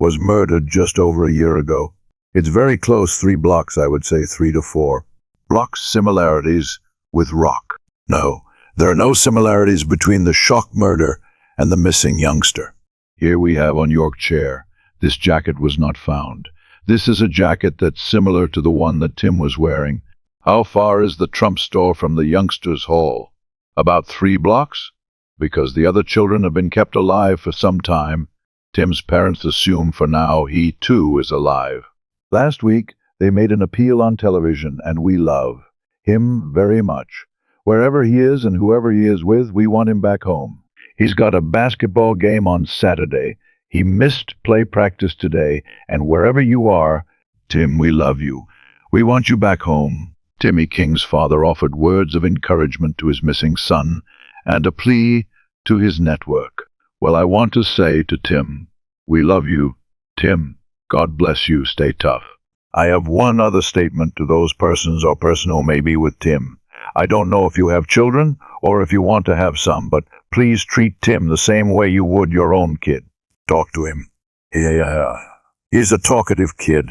was murdered just over a year ago. It's very close, 3 blocks, I would say 3 to 4. Blocks similarities with rock. No, there are no similarities between the shock murder and the missing youngster. Here we have on York chair. This jacket was not found. This is a jacket that's similar to the one that Tim was wearing. How far is the Trump store from the youngster's hall? About 3 blocks? Because the other children have been kept alive for some time, Tim's parents assume for now he too is alive. Last week, they made an appeal on television, and we love him very much. Wherever he is and whoever he is with, we want him back home. He's got a basketball game on Saturday. He missed play practice today, and wherever you are, Tim, we love you. We want you back home. Timmy King's father offered words of encouragement to his missing son and a plea to his network. Well, I want to say to Tim, we love you. Tim, God bless you. Stay tough. I have one other statement to those persons or person who may be with Tim. I don't know if you have children or if you want to have some, but please treat Tim the same way you would your own kid. Talk to him. He's a talkative kid.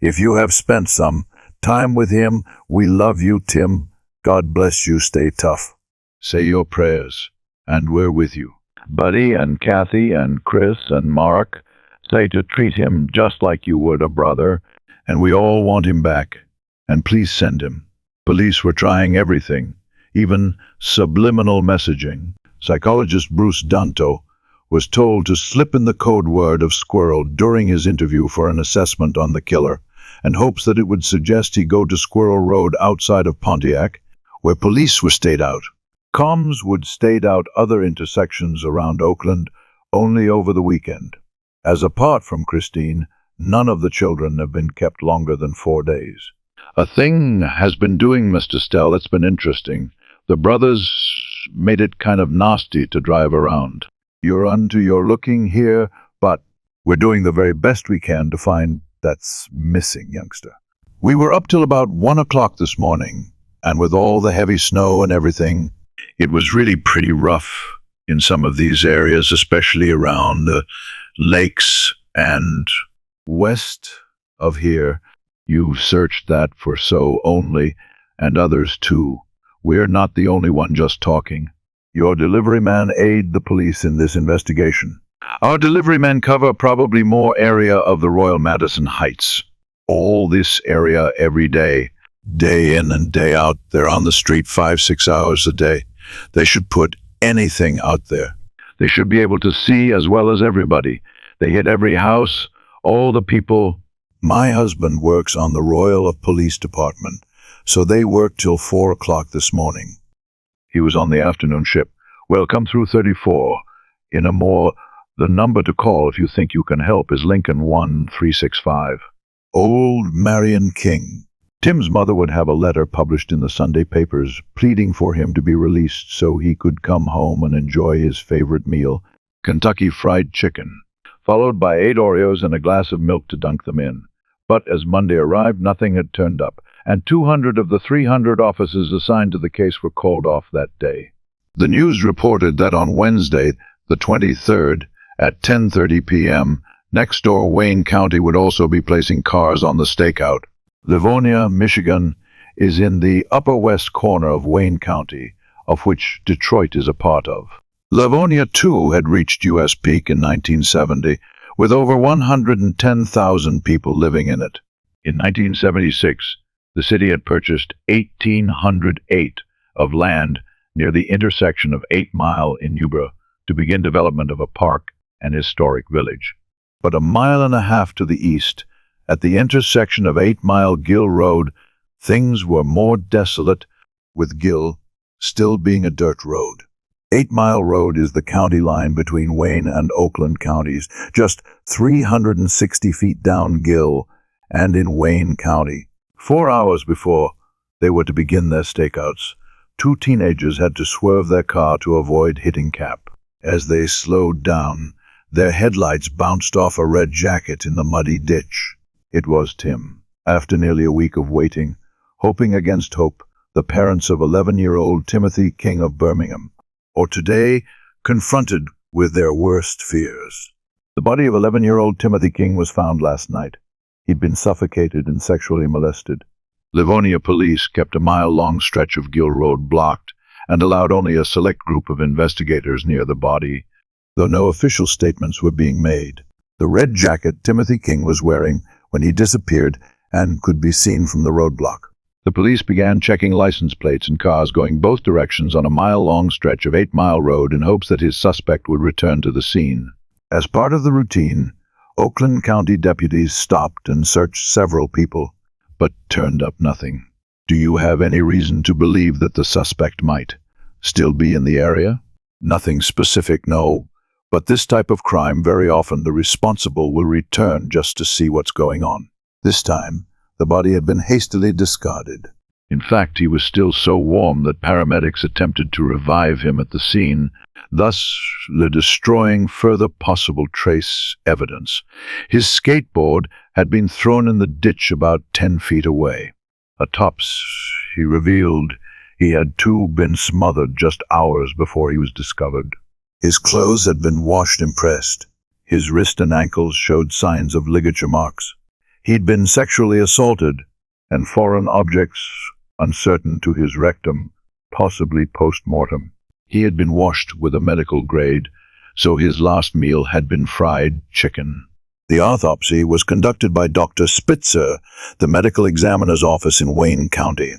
If you have spent some time with him, we love you, Tim. God bless you. Stay tough. Say your prayers, and we're with you. Buddy and Kathy and Chris and Mark say to treat him just like you would a brother, and we all want him back. And please send him. Police were trying everything, even subliminal messaging. Psychologist Bruce Danto was told to slip in the code word of squirrel during his interview for an assessment on the killer, and hopes that it would suggest he go to Squirrel Road outside of Pontiac, where police were stayed out. Comms would stayed out other intersections around Oakland only over the weekend. As apart from Christine, none of the children have been kept longer than 4 days. A thing has been doing, Mr. Stell, that's been interesting. The brothers made it kind of nasty to drive around. You're onto your looking here, but we're doing the very best we can to find that's missing youngster. We were up till about 1 o'clock this morning, and with all the heavy snow and everything, it was really pretty rough in some of these areas, especially around the lakes and west of here. You've searched that for so only, and others too. We're not the only one just talking. Your delivery men aid the police in this investigation. Our delivery men cover probably more area of the Royal Madison Heights. All this area every day, day in and day out. They're on the street 5-6 hours a day. They should put anything out there. They should be able to see as well as everybody. They hit every house, all the people. My husband works on the Royal Police Department, so they worked till 4 o'clock this morning. He was on the afternoon ship. Well, come through 34. The number to call if you think you can help is Lincoln 1365. Old Marion King. Tim's mother would have a letter published in the Sunday papers pleading for him to be released so he could come home and enjoy his favorite meal, Kentucky Fried Chicken, followed by 8 Oreos and a glass of milk to dunk them in. But as Monday arrived, nothing had turned up, and 200 of the 300 officers assigned to the case were called off that day. The news reported that on Wednesday, the 23rd, at 10:30 p.m., next door Wayne County would also be placing cars on the stakeout. Livonia, Michigan, is in the upper west corner of Wayne County, of which Detroit is a part of. Livonia, too, had reached U.S. peak in 1970, with over 110,000 people living in it. In 1976, the city had purchased 1,808 of land near the intersection of 8 Mile in Newborough to begin development of a park and historic village. But a mile and a half to the east, at the intersection of 8 Mile Gill Road, things were more desolate, with Gill still being a dirt road. 8 Mile Road is the county line between Wayne and Oakland counties, just 360 feet down Gill and in Wayne County. 4 hours before they were to begin their stakeouts, 2 teenagers had to swerve their car to avoid hitting Cap. As they slowed down, their headlights bounced off a red jacket in the muddy ditch. It was Tim. After nearly a week of waiting, hoping against hope, the parents of 11-year-old Timothy King of Birmingham, or today confronted with their worst fears. The body of 11-year-old Timothy King was found last night. He'd been suffocated and sexually molested. Livonia police kept a mile-long stretch of Gill Road blocked and allowed only a select group of investigators near the body, though no official statements were being made. The red jacket Timothy King was wearing when he disappeared and could be seen from the roadblock. The police began checking license plates and cars going both directions on a mile-long stretch of 8 Mile Road in hopes that his suspect would return to the scene. As part of the routine, Oakland County deputies stopped and searched several people, but turned up nothing. Do you have any reason to believe that the suspect might still be in the area? Nothing specific, no. But this type of crime, very often the responsible will return just to see what's going on. This time, the body had been hastily discarded. In fact, he was still so warm that paramedics attempted to revive him at the scene, thus destroying further possible trace evidence. His skateboard had been thrown in the ditch about 10 feet away. Atop, he revealed he had too been smothered just hours before he was discovered. His clothes had been washed and pressed. His wrist and ankles showed signs of ligature marks. He'd been sexually assaulted, and foreign objects uncertain to his rectum, possibly post-mortem. He had been washed with a medical grade, so his last meal had been fried chicken. The autopsy was conducted by Dr. Spitzer, the medical examiner's office in Wayne County.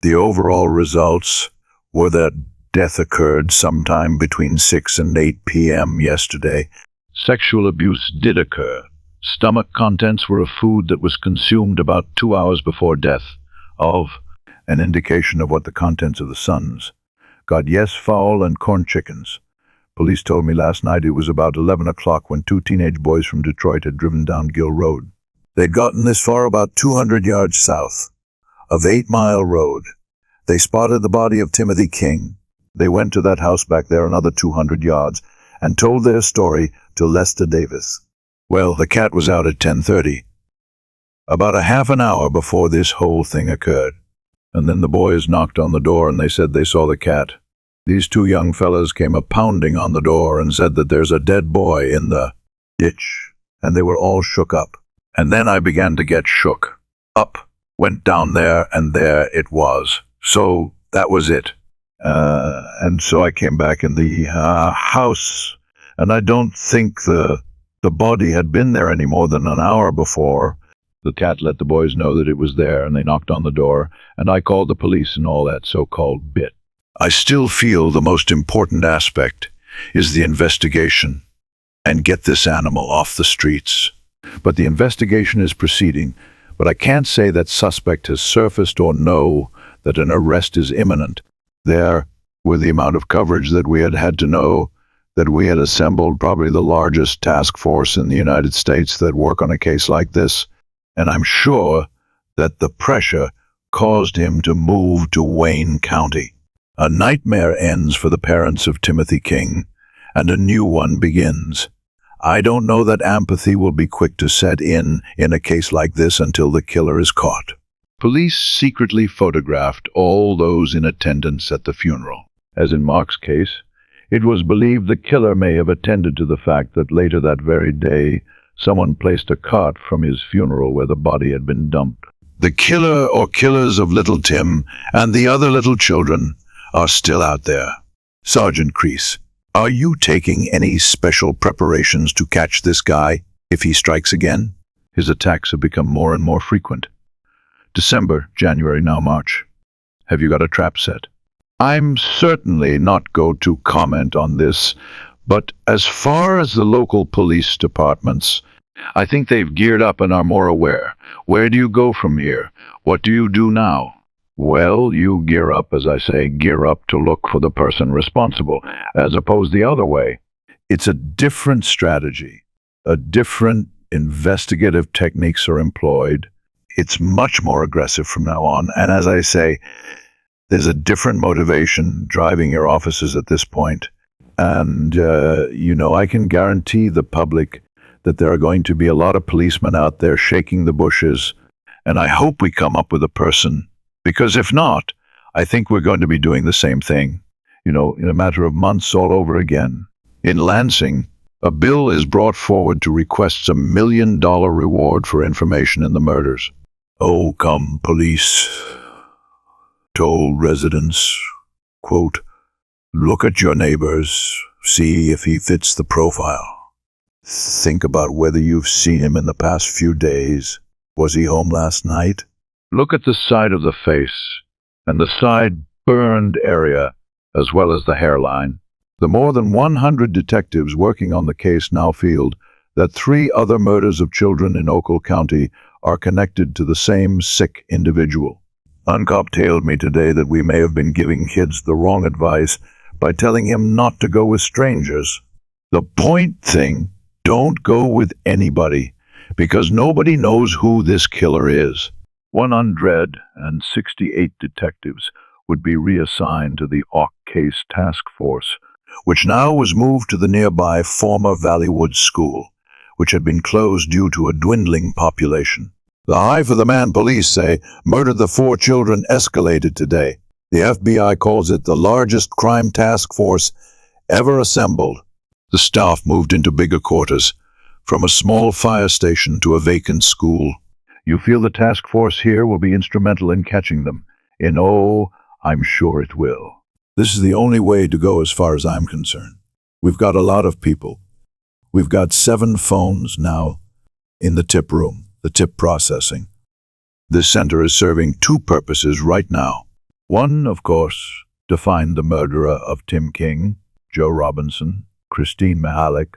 The overall results were that death occurred sometime between 6 and 8 p.m. yesterday. Sexual abuse did occur. Stomach contents were of food that was consumed about 2 hours before death, an indication of what the contents of the sons. Got yes fowl and corn chickens. Police told me last night it was about 11 o'clock when 2 teenage boys from Detroit had driven down Gill Road. They'd gotten this far about 200 yards south. of 8 Mile Road. They spotted the body of Timothy King. They went to that house back there another 200 yards and told their story to Lester Davis. Well, the cat was out at 10:30, about a half an hour before this whole thing occurred. And then the boys knocked on the door and they said they saw the cat. These two young fellas came a-pounding on the door and said that there's a dead boy in the ditch, and they were all shook up. And then I began to get shook. Up, went down there, and there it was. So that was it. And so I came back in the house, and I don't think the body had been there any more than an hour before. The cat let the boys know that it was there, and they knocked on the door, and I called the police and all that so-called bit. I still feel the most important aspect is the investigation and get this animal off the streets. But the investigation is proceeding, but I can't say that suspect has surfaced or know that an arrest is imminent. There, with the amount of coverage that we had to know, that we had assembled probably the largest task force in the United States that work on a case like this, and I'm sure that the pressure caused him to move to Wayne County. A nightmare ends for the parents of Timothy King, and a new one begins. I don't know that empathy will be quick to set in a case like this until the killer is caught. Police secretly photographed all those in attendance at the funeral. As in Mark's case, it was believed the killer may have attended to the fact that later that very day, someone placed a cart from his funeral where the body had been dumped. The killer or killers of little Tim and the other little children are still out there. Sergeant Crease, are you taking any special preparations to catch this guy if he strikes again? His attacks have become more and more frequent. December, January, now March. Have you got a trap set? I'm certainly not going to comment on this, but as far as the local police departments, I think they've geared up and are more aware. Where do you go from here? What do you do now? Well, you gear up, as I say, gear up to look for the person responsible, as opposed the other way. It's a different strategy. A different investigative techniques are employed. It's much more aggressive from now on. And as I say, there's a different motivation driving your officers at this point. And, I can guarantee the public that there are going to be a lot of policemen out there shaking the bushes. And I hope we come up with a person. Because if not, I think we're going to be doing the same thing, in a matter of months all over again. In Lansing, a bill is brought forward to request $1 million reward for information in the murders. Oh, come, police, told residents, quote, look at your neighbors, see if he fits the profile. Think about whether you've seen him in the past few days. Was he home last night? Look at the side of the face and the side burned area, as well as the hairline. The more than 100 detectives working on the case now feel that 3 other murders of children in Oakland County are connected to the same sick individual. Uncop told me today that we may have been giving kids the wrong advice by telling him not to go with strangers. The point thing, don't go with anybody, because nobody knows who this killer is. 168 detectives would be reassigned to the Oak Case Task Force, which now was moved to the nearby former Valleywood School, which had been closed due to a dwindling population. The high-for-the-man police say murdered the 4 children escalated today. The FBI calls it the largest crime task force ever assembled. The staff moved into bigger quarters, from a small fire station to a vacant school. You feel the task force here will be instrumental in catching them? I'm sure it will. This is the only way to go as far as I'm concerned. We've got a lot of people. We've got 7 phones now in the tip room, the tip processing. This center is serving 2 purposes right now. One, of course, to find the murderer of Tim King, Joe Robinson, Christine Mihalik,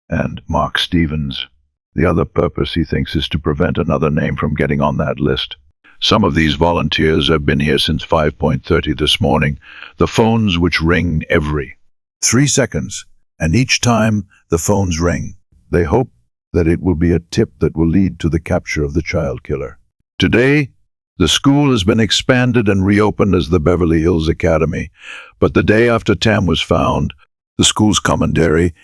and Mark Stevens. The other purpose, he thinks, is to prevent another name from getting on that list. Some of these volunteers have been here since 5:30 this morning, the phones which ring every 3 seconds, and each time the phones ring, they hope that it will be a tip that will lead to the capture of the child killer. Today, The school has been expanded and reopened as the Beverly Hills Academy, but the day after Tam was found, the school's commandery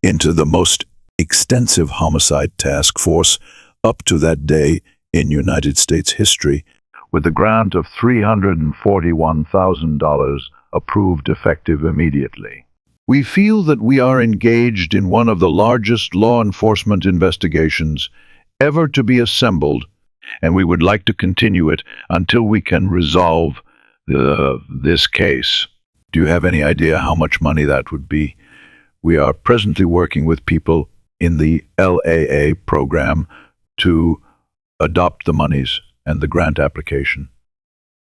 into the most extensive homicide task force up to that day in United States history, with a grant of $341,000 approved effective immediately. We feel that we are engaged in one of the largest law enforcement investigations ever to be assembled, and we would like to continue it until we can resolve this case. Do you have any idea how much money that would be? We are presently working with people in the LAA program to adopt the monies and the grant application.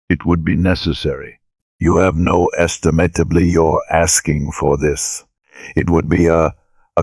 It would be necessary. You have no estimatably you're asking for this. It would be a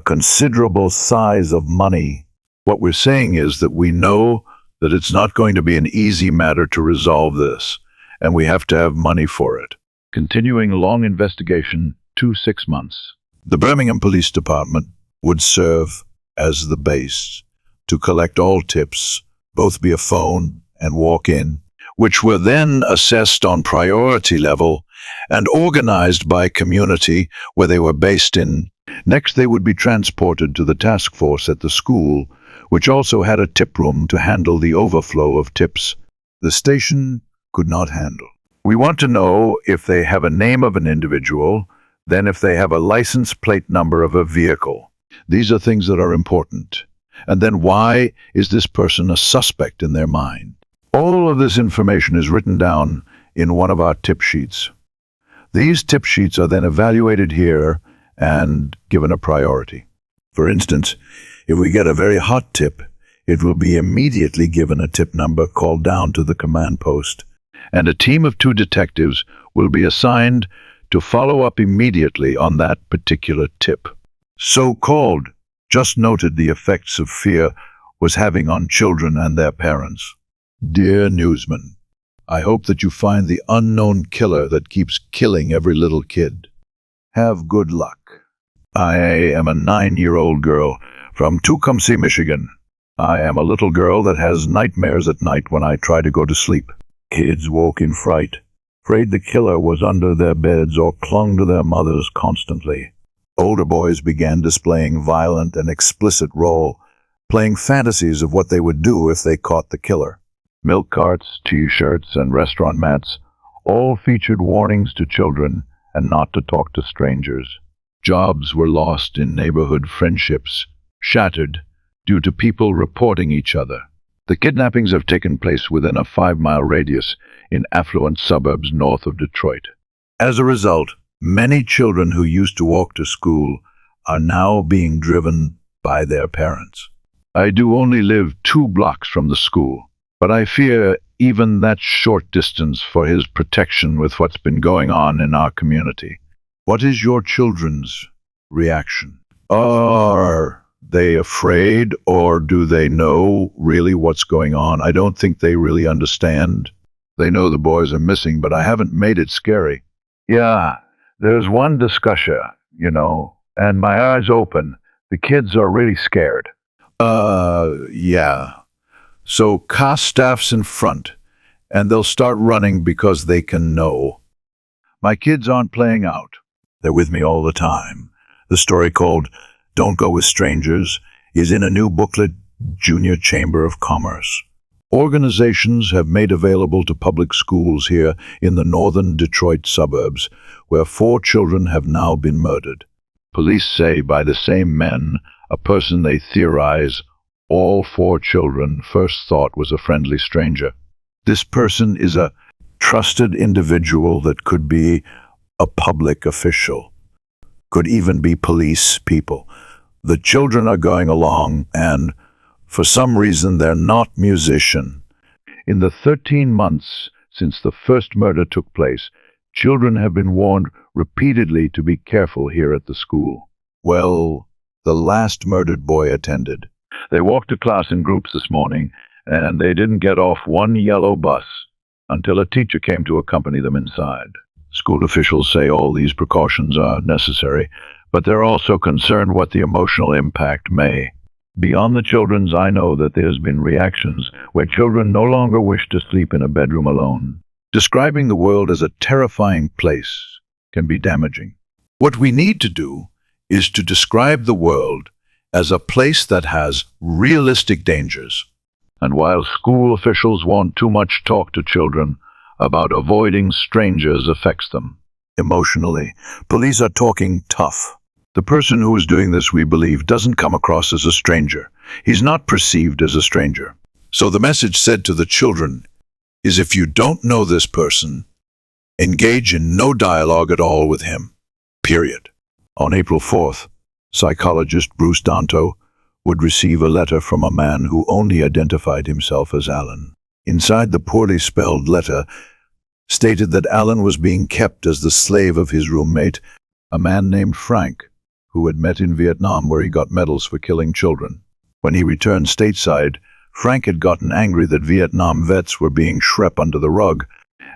considerable size of money. What we're saying is that we know that it's not going to be an easy matter to resolve this, and we have to have money for it. Continuing long investigation to 6 months. The Birmingham Police Department would serve as the base to collect all tips, both via phone and walk-in, which were then assessed on priority level and organized by community where they were based in. Next, they would be transported to the task force at the school, which also had a tip room to handle the overflow of tips the station could not handle. We want to know if they have a name of an individual, then if they have a license plate number of a vehicle. These are things that are important. And then why is this person a suspect in their mind? All of this information is written down in one of our tip sheets. These tip sheets are then evaluated here and given a priority. For instance, if we get a very hot tip, it will be immediately given a tip number called down to the command post, and a team of 2 detectives will be assigned to follow up immediately on that particular tip. So-called just noted the effects of fear was having on children and their parents. Dear newsman, I hope that you find the unknown killer that keeps killing every little kid. Have good luck. I am a 9-year-old girl from Tecumseh, Michigan. I am a little girl that has nightmares at night when I try to go to sleep. Kids woke in fright, afraid the killer was under their beds or clung to their mothers constantly. Older boys began displaying violent and explicit role, playing fantasies of what they would do if they caught the killer. Milk carts, T-shirts, and restaurant mats all featured warnings to children and not to talk to strangers. Jobs were lost in neighborhood friendships, shattered due to people reporting each other. The kidnappings have taken place within a 5-mile radius in affluent suburbs north of Detroit. As a result, many children who used to walk to school are now being driven by their parents. I do only live 2 blocks from the school, but I fear even that short distance for his protection with what's been going on in our community. What is your children's reaction? Are they afraid, or do they know really what's going on? I don't think they really understand. They know the boys are missing, but I haven't made it scary. Yeah, there's one discussion, and my eyes open. The kids are really scared. Yeah. So car staff's in front, and they'll start running because they can know. My kids aren't playing out. They're with me all the time. The story called Don't Go With Strangers is in a new booklet, Junior Chamber of Commerce. Organizations have made available to public schools here in the northern Detroit suburbs, where 4 children have now been murdered. Police say by the same men, a person they theorize all 4 children first thought was a friendly stranger. This person is a trusted individual that could be a public official, could even be police people. The children are going along, and for some reason they're not musician. In the 13 months since the first murder took place, children have been warned repeatedly to be careful here at the school. Well, the last murdered boy attended. They walked to class in groups this morning, and they didn't get off one yellow bus until a teacher came to accompany them inside. School officials say all these precautions are necessary, but they're also concerned what the emotional impact may Beyond the children's, I know that there's been reactions where children no longer wish to sleep in a bedroom alone. Describing the world as a terrifying place can be damaging. What we need to do is to describe the world as a place that has realistic dangers. And while school officials want too much talk to children about avoiding strangers affects them emotionally, police are talking tough. The person who is doing this, we believe, doesn't come across as a stranger. He's not perceived as a stranger. So the message said to the children is, if you don't know this person, engage in no dialogue at all with him. Period. On April 4th, psychologist Bruce Danto would receive a letter from a man who only identified himself as Alan. Inside, the poorly spelled letter stated that Alan was being kept as the slave of his roommate, a man named Frank, who had met in Vietnam where he got medals for killing children. When he returned stateside, Frank had gotten angry that Vietnam vets were being swept under the rug,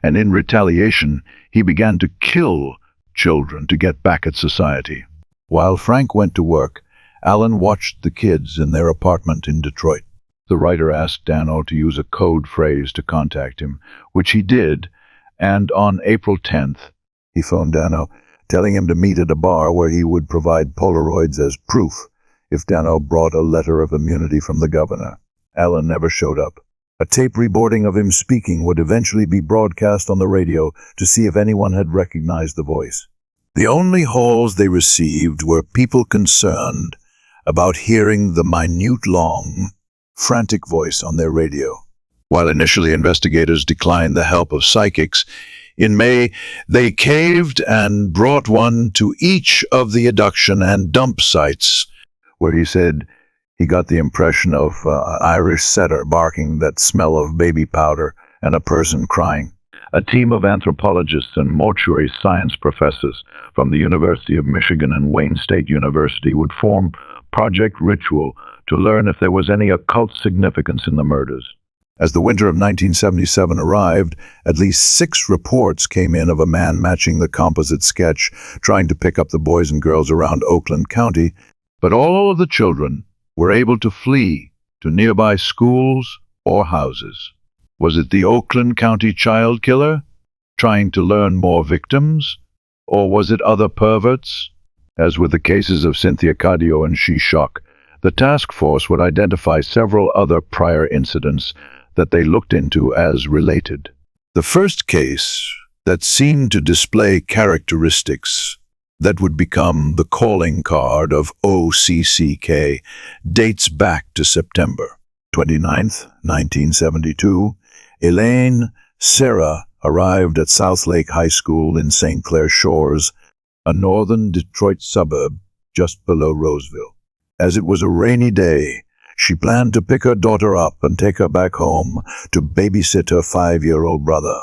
and in retaliation, he began to kill children to get back at society. While Frank went to work, Alan watched the kids in their apartment in Detroit. The writer asked Dano to use a code phrase to contact him, which he did, and on April 10th, he phoned Dano, telling him to meet at a bar where he would provide Polaroids as proof if Dano brought a letter of immunity from the governor. Alan never showed up. A tape recording of him speaking would eventually be broadcast on the radio to see if anyone had recognized the voice. The only calls they received were people concerned about hearing the minute long, frantic voice on their radio. While initially investigators declined the help of psychics, in May, they caved and brought one to each of the abduction and dump sites, where he said he got the impression of an Irish setter barking, that smell of baby powder, and a person crying. A team of anthropologists and mortuary science professors from the University of Michigan and Wayne State University would form Project Ritual to learn if there was any occult significance in the murders. As the winter of 1977 arrived, at least 6 reports came in of a man matching the composite sketch, trying to pick up the boys and girls around Oakland County, but all of the children were able to flee to nearby schools or houses. Was it the Oakland County child killer, trying to learn more victims? Or was it other perverts? As with the cases of Cynthia Cadio and Shishak, the task force would identify several other prior incidents that they looked into as related. The first case that seemed to display characteristics that would become the calling card of OCCK dates back to September 29th, 1972. Elaine Serra arrived at South Lake High School in St. Clair Shores, a northern Detroit suburb just below Roseville. As it was a rainy day, she planned to pick her daughter up and take her back home to babysit her 5-year-old brother.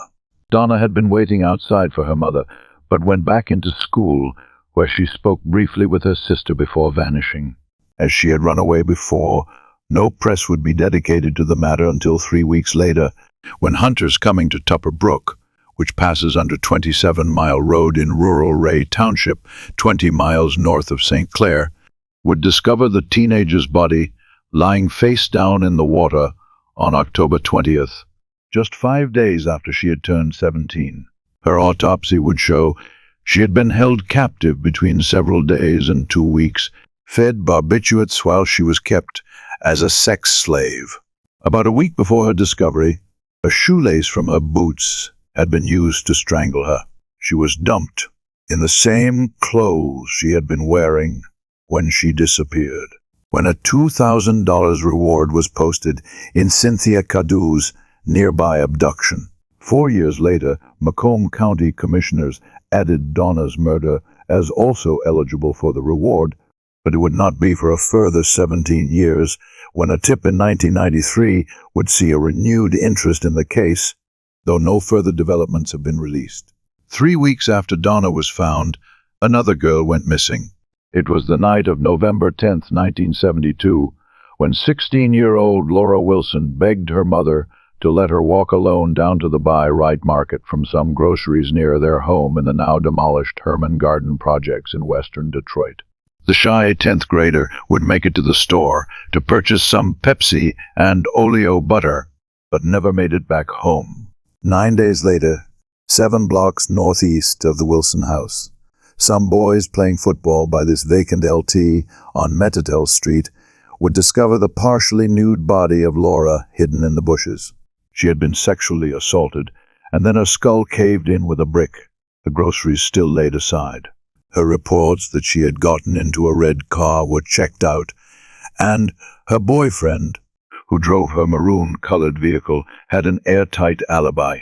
Donna had been waiting outside for her mother, but went back into school, where she spoke briefly with her sister before vanishing. As she had run away before, no press would be dedicated to the matter until 3 weeks later, when hunters coming to Tupper Brook, which passes under 27-mile road in rural Ray Township, 20 miles north of St. Clair, would discover the teenager's body lying face down in the water on October 20th, just 5 days after she had turned 17. Her autopsy would show she had been held captive between several days and 2 weeks, fed barbiturates while she was kept as a sex slave. About a week before her discovery, a shoelace from her boots had been used to strangle her. She was dumped in the same clothes she had been wearing when she disappeared. When a $2,000 reward was posted in Cynthia Cadou's nearby abduction. 4 years later, Macomb County commissioners added Donna's murder as also eligible for the reward, but it would not be for a further 17 years when a tip in 1993 would see a renewed interest in the case, though no further developments have been released. 3 weeks after Donna was found, another girl went missing. It was the night of November 10, 1972, when 16-year-old Laura Wilson begged her mother to let her walk alone down to the Buy-Right Market from some groceries near their home in the now-demolished Herman Garden projects in western Detroit. The shy 10th grader would make it to the store to purchase some Pepsi and Oleo butter, but never made it back home. 9 days later, 7 blocks northeast of the Wilson house, some boys playing football by this vacant LT on Metatel Street would discover the partially nude body of Laura hidden in the bushes. She had been sexually assaulted, and then her skull caved in with a brick, the groceries still laid aside. Her reports that she had gotten into a red car were checked out, and her boyfriend, who drove her maroon-colored vehicle, had an airtight alibi.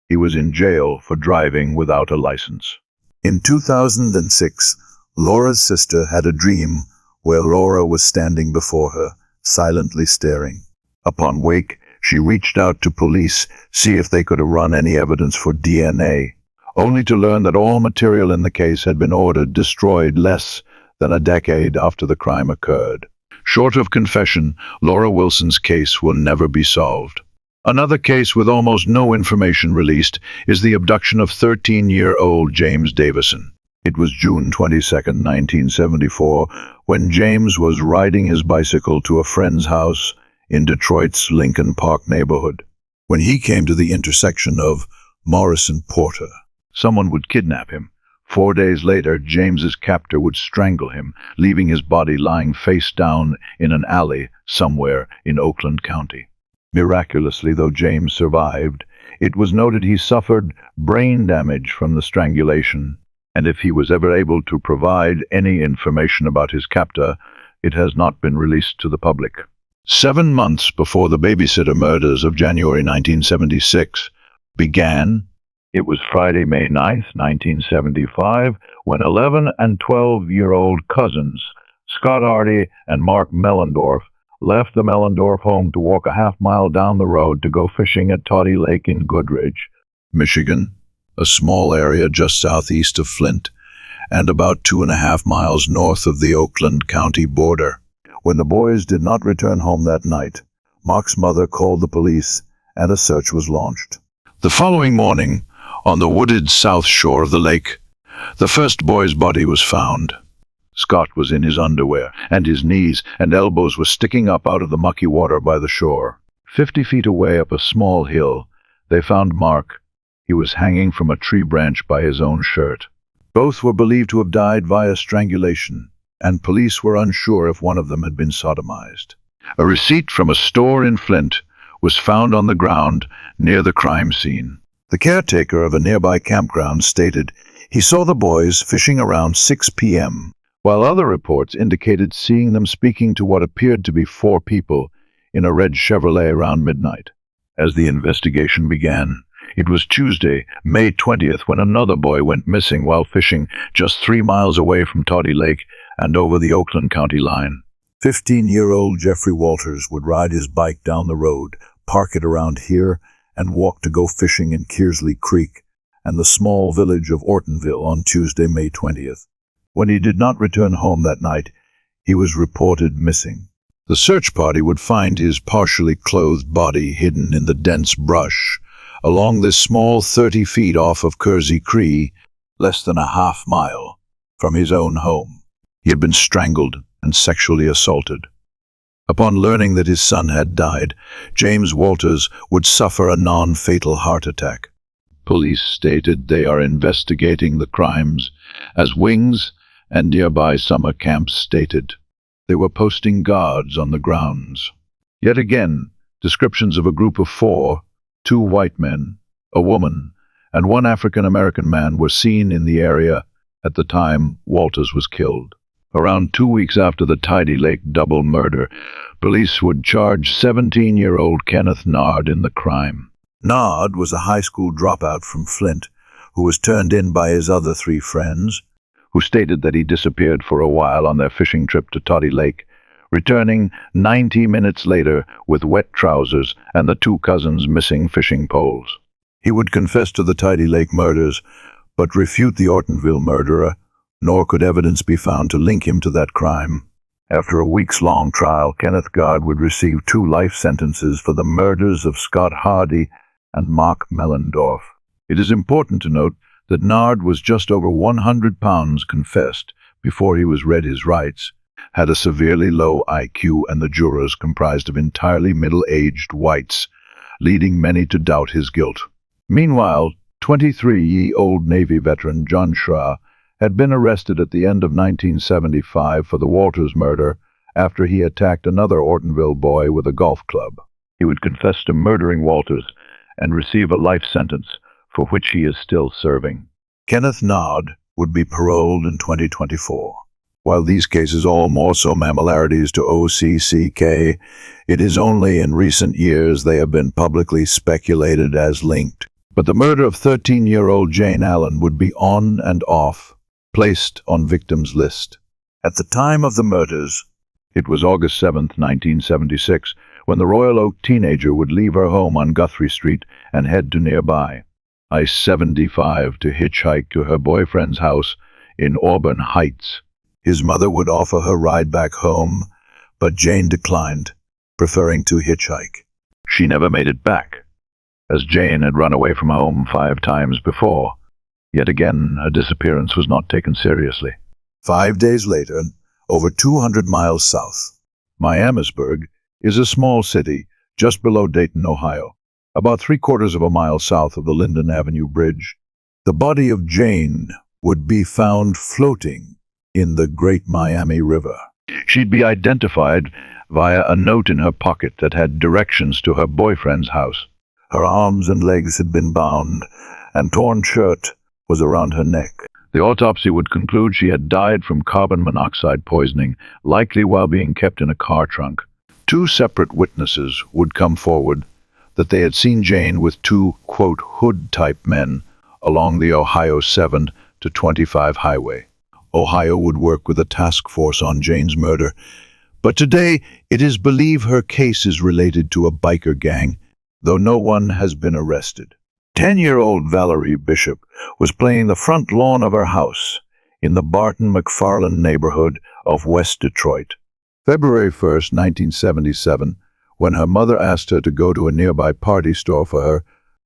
He was in jail for driving without a license. In 2006, Laura's sister had a dream where Laura was standing before her, silently staring. Upon wake, she reached out to police, see if they could run any evidence for DNA, only to learn that all material in the case had been ordered destroyed less than a decade after the crime occurred. Short of confession, Laura Wilson's case will never be solved. Another case with almost no information released is the abduction of 13-year-old James Davison. It was June 22, 1974, when James was riding his bicycle to a friend's house in Detroit's Lincoln Park neighborhood. When he came to the intersection of Morrison Porter, someone would kidnap him. 4 days later, James's captor would strangle him, leaving his body lying face down in an alley somewhere in Oakland County. Miraculously, though James survived, it was noted he suffered brain damage from the strangulation, and if he was ever able to provide any information about his captor, it has not been released to the public. 7 months before the babysitter murders of January 1976 began, it was Friday, May 9, 1975, when 11 and 12-year-old cousins, Scott Hardy and Mark Mellendorf, left the Mellendorf home to walk a half-mile down the road to go fishing at Toddy Lake in Goodrich, Michigan, a small area just southeast of Flint, and about 2.5 miles north of the Oakland County border. When the boys did not return home that night, Mark's mother called the police, and a search was launched. The following morning, on the wooded south shore of the lake, the first boy's body was found. Scott was in his underwear, and his knees and elbows were sticking up out of the mucky water by the shore. 50 feet away up a small hill, they found Mark. He was hanging from a tree branch by his own shirt. Both were believed to have died via strangulation, and police were unsure if one of them had been sodomized. A receipt from a store in Flint was found on the ground near the crime scene. The caretaker of a nearby campground stated he saw the boys fishing around 6 p.m., while other reports indicated seeing them speaking to what appeared to be 4 people in a red Chevrolet around midnight. As the investigation began, it was Tuesday, May 20th, when another boy went missing while fishing just 3 miles away from Toddy Lake and over the Oakland County line. 15-year-old Jeffrey Walters would ride his bike down the road, park it around here, and walk to go fishing in Kearsley Creek and the small village of Ortonville on Tuesday, May 20th. When he did not return home that night, he was reported missing. The search party would find his partially clothed body hidden in the dense brush along this small 30 feet off of Kearsley Creek, less than a half mile from his own home. He had been strangled and sexually assaulted. Upon learning that his son had died, James Walters would suffer a non-fatal heart attack. Police stated they are investigating the crimes, as Wings and nearby summer camps stated. They were posting guards on the grounds. Yet again, descriptions of a group of 4, 2 white men, a woman, and 1 African-American man were seen in the area at the time Walters was killed. Around 2 weeks after the Toddy Lake double murder, police would charge 17-year-old Kenneth Nard in the crime. Nard was a high school dropout from Flint who was turned in by his other 3 friends, who stated that he disappeared for a while on their fishing trip to Toddy Lake, returning 90 minutes later with wet trousers and the 2 cousins' missing fishing poles. He would confess to the Toddy Lake murders, but refute the Ortonville murderer, nor could evidence be found to link him to that crime. After a weeks-long trial, Kenneth Nard would receive 2 life sentences for the murders of Scott Hardy and Mark Mellendorf. It is important to note that Nard was just over 100 pounds confessed before he was read his rights, had a severely low IQ, and the jurors comprised of entirely middle-aged whites, leading many to doubt his guilt. Meanwhile, 23-year-old Navy veteran John Schra had been arrested at the end of 1975 for the Walters murder after he attacked another Ortonville boy with a golf club. He would confess to murdering Walters and receive a life sentence, for which he is still serving. Kenneth Nod would be paroled in 2024. While these cases all more so similarities to OCCK, it is only in recent years they have been publicly speculated as linked. But the murder of 13-year-old Jane Allen would be on and off, placed on victims' list. At the time of the murders, it was August 7, 1976, when the Royal Oak teenager would leave her home on Guthrie Street and head to nearby I-75 to hitchhike to her boyfriend's house in Auburn Heights. His mother would offer her ride back home, but Jane declined, preferring to hitchhike. She never made it back, as Jane had run away from home 5 times before. Yet again, her disappearance was not taken seriously. 5 days later, over 200 miles south, Miamisburg is a small city just below Dayton, Ohio, about 3/4 of a mile south of the Linden Avenue Bridge. The body of Jane would be found floating in the Great Miami River. She'd be identified via a note in her pocket that had directions to her boyfriend's house. Her arms and legs had been bound, and torn shirt was around her neck. The autopsy would conclude she had died from carbon monoxide poisoning, likely while being kept in a car trunk. 2 separate witnesses would come forward that they had seen Jane with 2, quote, hood-type men along the Ohio 7 to 25 highway. Ohio would work with a task force on Jane's murder, but today it is believed her case is related to a biker gang, though no one has been arrested. 10-year-old Valerie Bishop was playing the front lawn of her house in the Barton-McFarland neighborhood of West Detroit. February 1st, 1977, when her mother asked her to go to a nearby party store for her,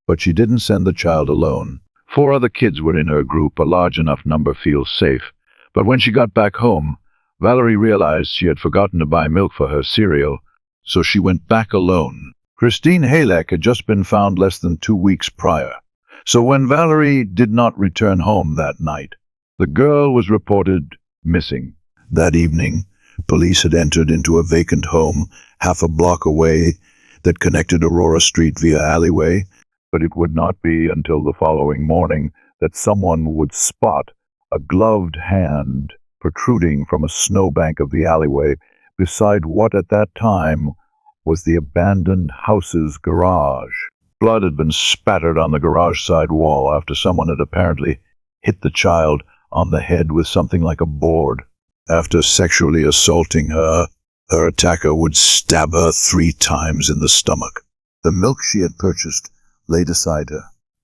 but she didn't send the child alone. 4 other kids were in her group, a large enough number feels safe. But when she got back home, Valerie realized she had forgotten to buy milk for her cereal, so she went back alone. Christine Halek had just been found less than 2 weeks prior, so when Valerie did not return home that night, the girl was reported missing. That evening, police had entered into a vacant home half a block away that connected Aurora Street via alleyway, but it would not be until the following morning that someone would spot a gloved hand protruding from a snowbank of the alleyway beside what at that time was the abandoned house's garage. Blood had been spattered on the garage side wall after someone had apparently hit the child on the head with something like a board. After sexually assaulting her, her attacker would stab her 3 times in the stomach. The milk she had purchased laid aside her.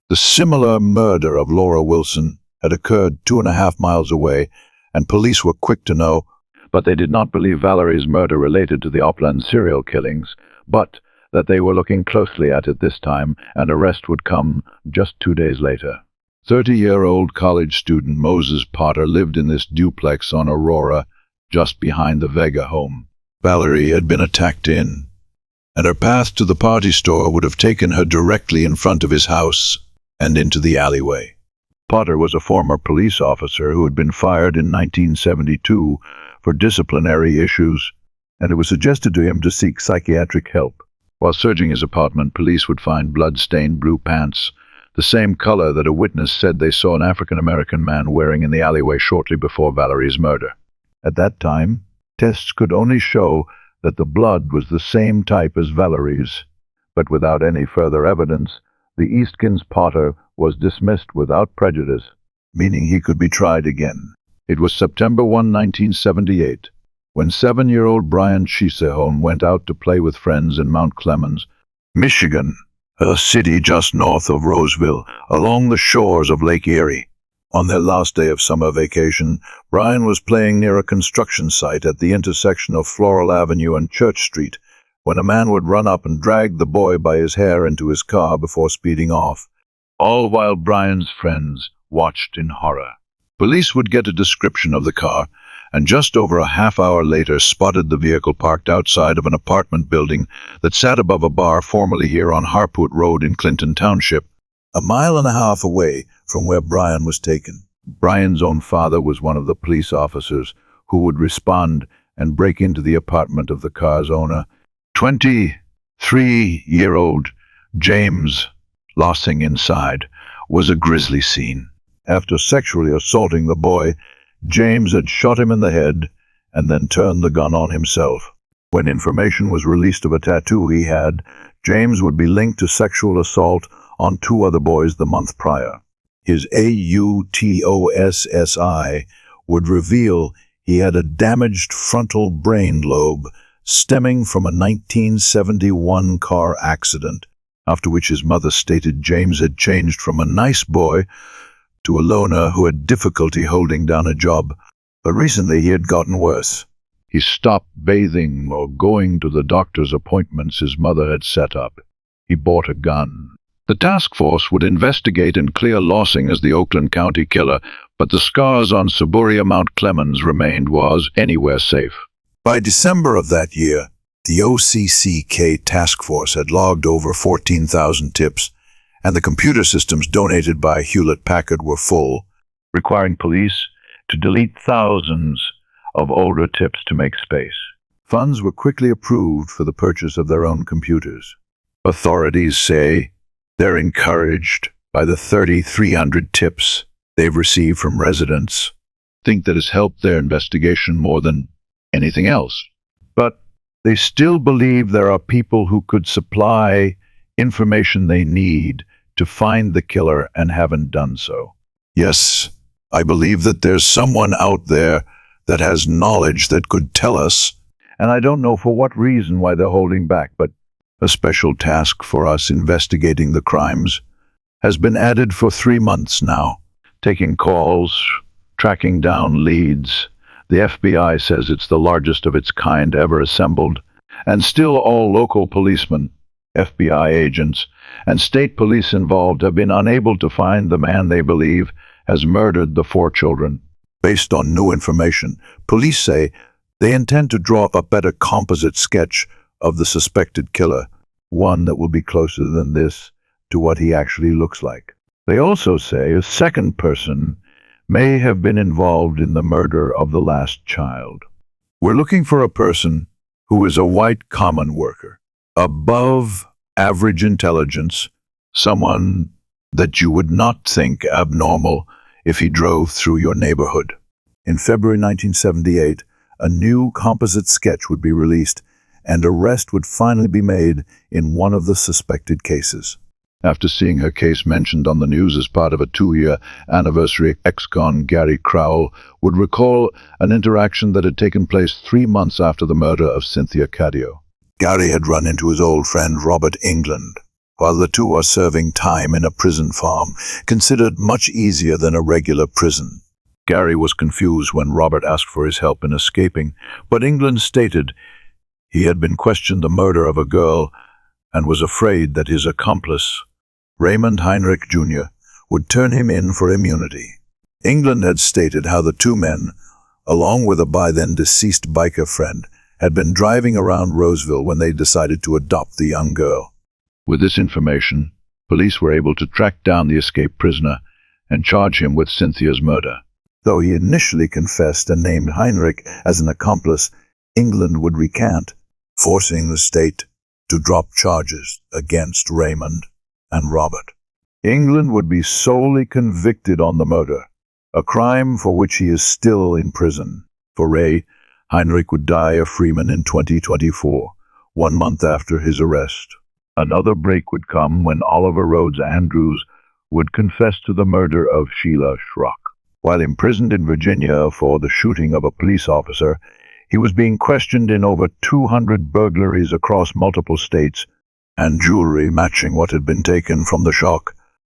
The similar murder of Laura Wilson had occurred 2.5 miles away, and police were quick to know, but they did not believe Valerie's murder related to the Oakland serial killings, but that they were looking closely at it this time, and arrest would come just 2 days later. 30-year-old college student Moses Potter lived in this duplex on Aurora, just behind the Vega home. Valerie had been attacked in, and her path to the party store would have taken her directly in front of his house and into the alleyway. Potter was a former police officer who had been fired in 1972 for disciplinary issues, and it was suggested to him to seek psychiatric help. While searching his apartment, police would find blood-stained blue pants, the same color that a witness said they saw an African-American man wearing in the alleyway shortly before Valerie's murder. At that time, tests could only show that the blood was the same type as Valerie's, but without any further evidence, the Eastkins Potter was dismissed without prejudice, meaning he could be tried again. It was September 1, 1978, when 7-year-old Brian Chisehone went out to play with friends in Mount Clemens, Michigan, a city just north of Roseville, along the shores of Lake Erie. On their last day of summer vacation, Brian was playing near a construction site at the intersection of Floral Avenue and Church Street, when a man would run up and drag the boy by his hair into his car before speeding off, all while Brian's friends watched in horror. Police would get a description of the car, and just over a half hour later spotted the vehicle parked outside of an apartment building that sat above a bar formerly here on Harput Road in Clinton Township, a mile and a half away from where Brian was taken. Brian's own father was one of the police officers who would respond and break into the apartment of the car's owner, 23-year-old James. Lossing inside was a grisly scene. After sexually assaulting the boy, James had shot him in the head and then turned the gun on himself. When information was released of a tattoo he had, James would be linked to sexual assault on 2 other boys the month prior. His AUTOSSI would reveal he had a damaged frontal brain lobe stemming from a 1971 car accident, after which his mother stated James had changed from a nice boy to a loner who had difficulty holding down a job, but recently he had gotten worse. He stopped bathing or going to the doctor's appointments his mother had set up. He bought a gun. The task force would investigate and clear Lossing as the Oakland County killer, but the scars on Suburia Mount Clemens remained was anywhere safe. By December of that year, the OCCK task force had logged over 14,000 tips, and the computer systems donated by Hewlett-Packard were full, requiring police to delete thousands of older tips to make space. Funds were quickly approved for the purchase of their own computers. Authorities say they're encouraged by the 3,300 tips they've received from residents, think that has helped their investigation more than anything else. But they still believe there are people who could supply information they need to find the killer and haven't done so. Yes, I believe that there's someone out there that has knowledge that could tell us, and I don't know for what reason why they're holding back, but a special task for us investigating the crimes has been added for 3 months now, taking calls, tracking down leads. The FBI says it's the largest of its kind ever assembled, and still all local policemen, FBI agents, and state police involved have been unable to find the man they believe has murdered the 4 children. Based on new information, police say they intend to draw up a better composite sketch of the suspected killer, one that will be closer than this to what he actually looks like. They also say a second person may have been involved in the murder of the last child. We're looking for a person who is a white common worker, above average intelligence, someone that you would not think abnormal if he drove through your neighborhood. In February 1978, a new composite sketch would be released, and arrest would finally be made in one of the suspected cases. After seeing her case mentioned on the news as part of a 2-year anniversary, ex-con Gary Crowell would recall an interaction that had taken place 3 months after the murder of Cynthia Cadio. Gary had run into his old friend Robert England. While the two are serving time in a prison farm, considered much easier than a regular prison. Gary was confused when Robert asked for his help in escaping, but England stated he had been questioned the murder of a girl and was afraid that his accomplice, Raymond Heinrich Jr., would turn him in for immunity. England had stated how the 2 men, along with a by-then-deceased biker friend, had been driving around Roseville when they decided to adopt the young girl. With this information, police were able to track down the escaped prisoner and charge him with Cynthia's murder. Though he initially confessed and named Heinrich as an accomplice, England would recant, forcing the state to drop charges against Raymond and Robert. England would be solely convicted on the murder, a crime for which he is still in prison. For Ray, Heinrich would die a freeman in 2024, 1 month after his arrest. Another break would come when Oliver Rhodes Andrews would confess to the murder of Sheila Schrock. While imprisoned in Virginia for the shooting of a police officer, he was being questioned in over 200 burglaries across multiple states, and jewelry matching what had been taken from the Schrock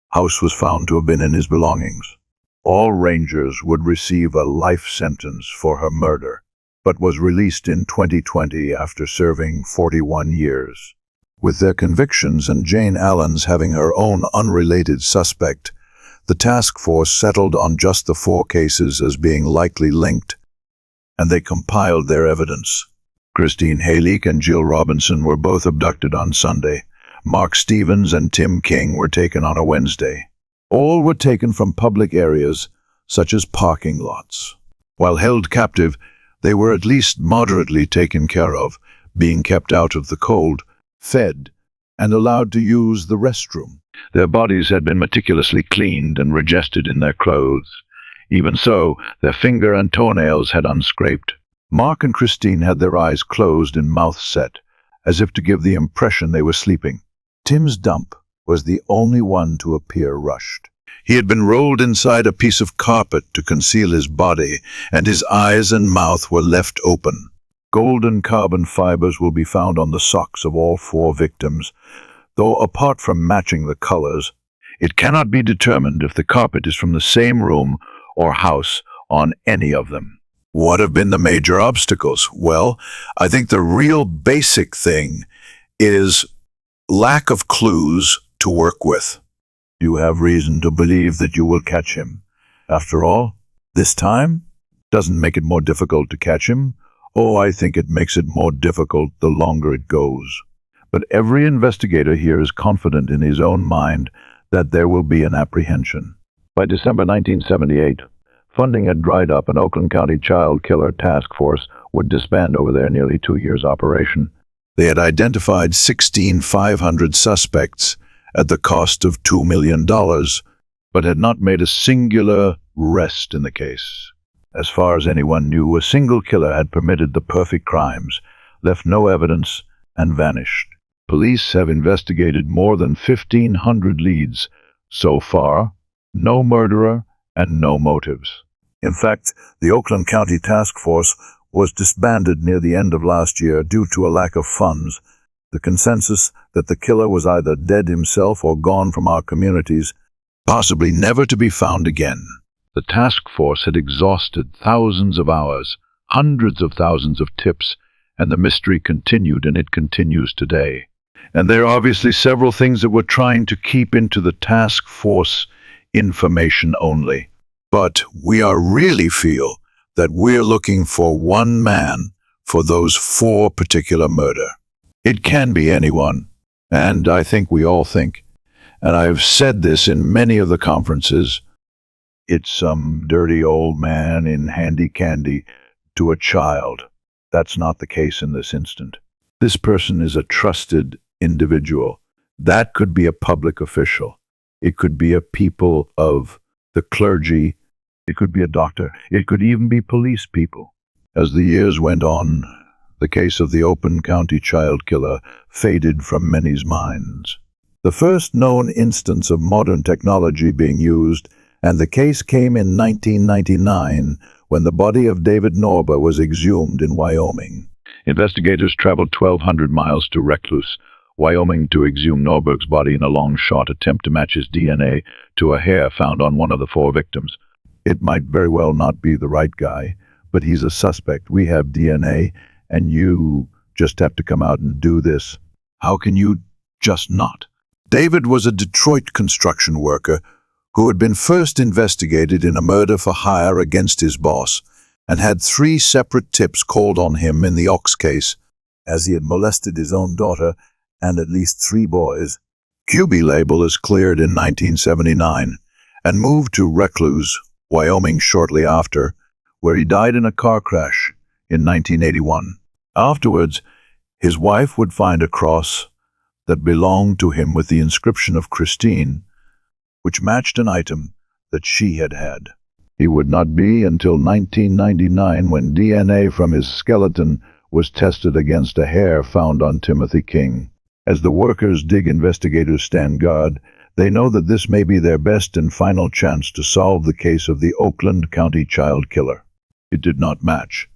house was found to have been in his belongings. All Rangers would receive a life sentence for her murder, but was released in 2020 after serving 41 years. With their convictions and Jane Allen's having her own unrelated suspect, the task force settled on just the 4 cases as being likely linked, and they compiled their evidence. Christine Halleck and Jill Robinson were both abducted on Sunday. Mark Stevens and Tim King were taken on a Wednesday. All were taken from public areas, such as parking lots. While held captive, they were at least moderately taken care of, being kept out of the cold, fed, and allowed to use the restroom. Their bodies had been meticulously cleaned and regested in their clothes. Even so, their finger and toenails had unscraped. Mark and Christine had their eyes closed and mouths set, as if to give the impression they were sleeping. Tim's dump was the only one to appear rushed. He had been rolled inside a piece of carpet to conceal his body, and his eyes and mouth were left open. Golden carbon fibers will be found on the socks of all 4 victims, though apart from matching the colors, it cannot be determined if the carpet is from the same room or house on any of them. What have been the major obstacles? Well, I think the real basic thing is lack of clues to work with. You have reason to believe that you will catch him. After all, this time doesn't make it more difficult to catch him. Oh, I think it makes it more difficult the longer it goes. But every investigator here is confident in his own mind that there will be an apprehension. By December 1978, funding had dried up and Oakland County Child Killer Task Force would disband over their nearly 2 years operation. They had identified 16,500 suspects at the cost of $2 million, but had not made a singular arrest in the case. As far as anyone knew, a single killer had committed the perfect crimes, left no evidence, and vanished. Police have investigated more than 1,500 leads. So far, no murderer and no motives. In fact, the Oakland County Task Force was disbanded near the end of last year due to a lack of funds. The consensus that the killer was either dead himself or gone from our communities, possibly never to be found again. The task force had exhausted thousands of hours, hundreds of thousands of tips, and the mystery continued, and it continues today. And there are obviously several things that we're trying to keep into the task force information only. But we really feel that we're looking for one man for those 4 particular murder. It can be anyone, and I think we all think, and I've said this in many of the conferences, it's some dirty old man in handy candy to a child. That's not the case in this instant. This person is a trusted individual. That could be a public official. It could be a people of the clergy. It could be a doctor. It could even be police people. As the years went on, the case of the Oakland County child killer faded from many's minds. The first known instance of modern technology being used, and the case came in 1999 when the body of David Norba was exhumed in Wyoming. Investigators traveled 1,200 miles to Recluse, Wyoming, to exhume Norberg's body in a long-shot attempt to match his DNA to a hair found on one of the 4 victims. It might very well not be the right guy, but he's a suspect. We have DNA, and you just have to come out and do this. How can you just not? David was a Detroit construction worker who had been first investigated in a murder for hire against his boss and had 3 separate tips called on him in the Ox case, as he had molested his own daughter and at least 3 boys. QB label is cleared in 1979 and moved to Recluse, Wyoming shortly after, where he died in a car crash in 1981. Afterwards, his wife would find a cross that belonged to him with the inscription of Christine, which matched an item that she had had. He would not be until 1999 when DNA from his skeleton was tested against a hair found on Timothy King. As the workers dig, investigators stand guard. They know that this may be their best and final chance to solve the case of the Oakland County child killer. It did not match,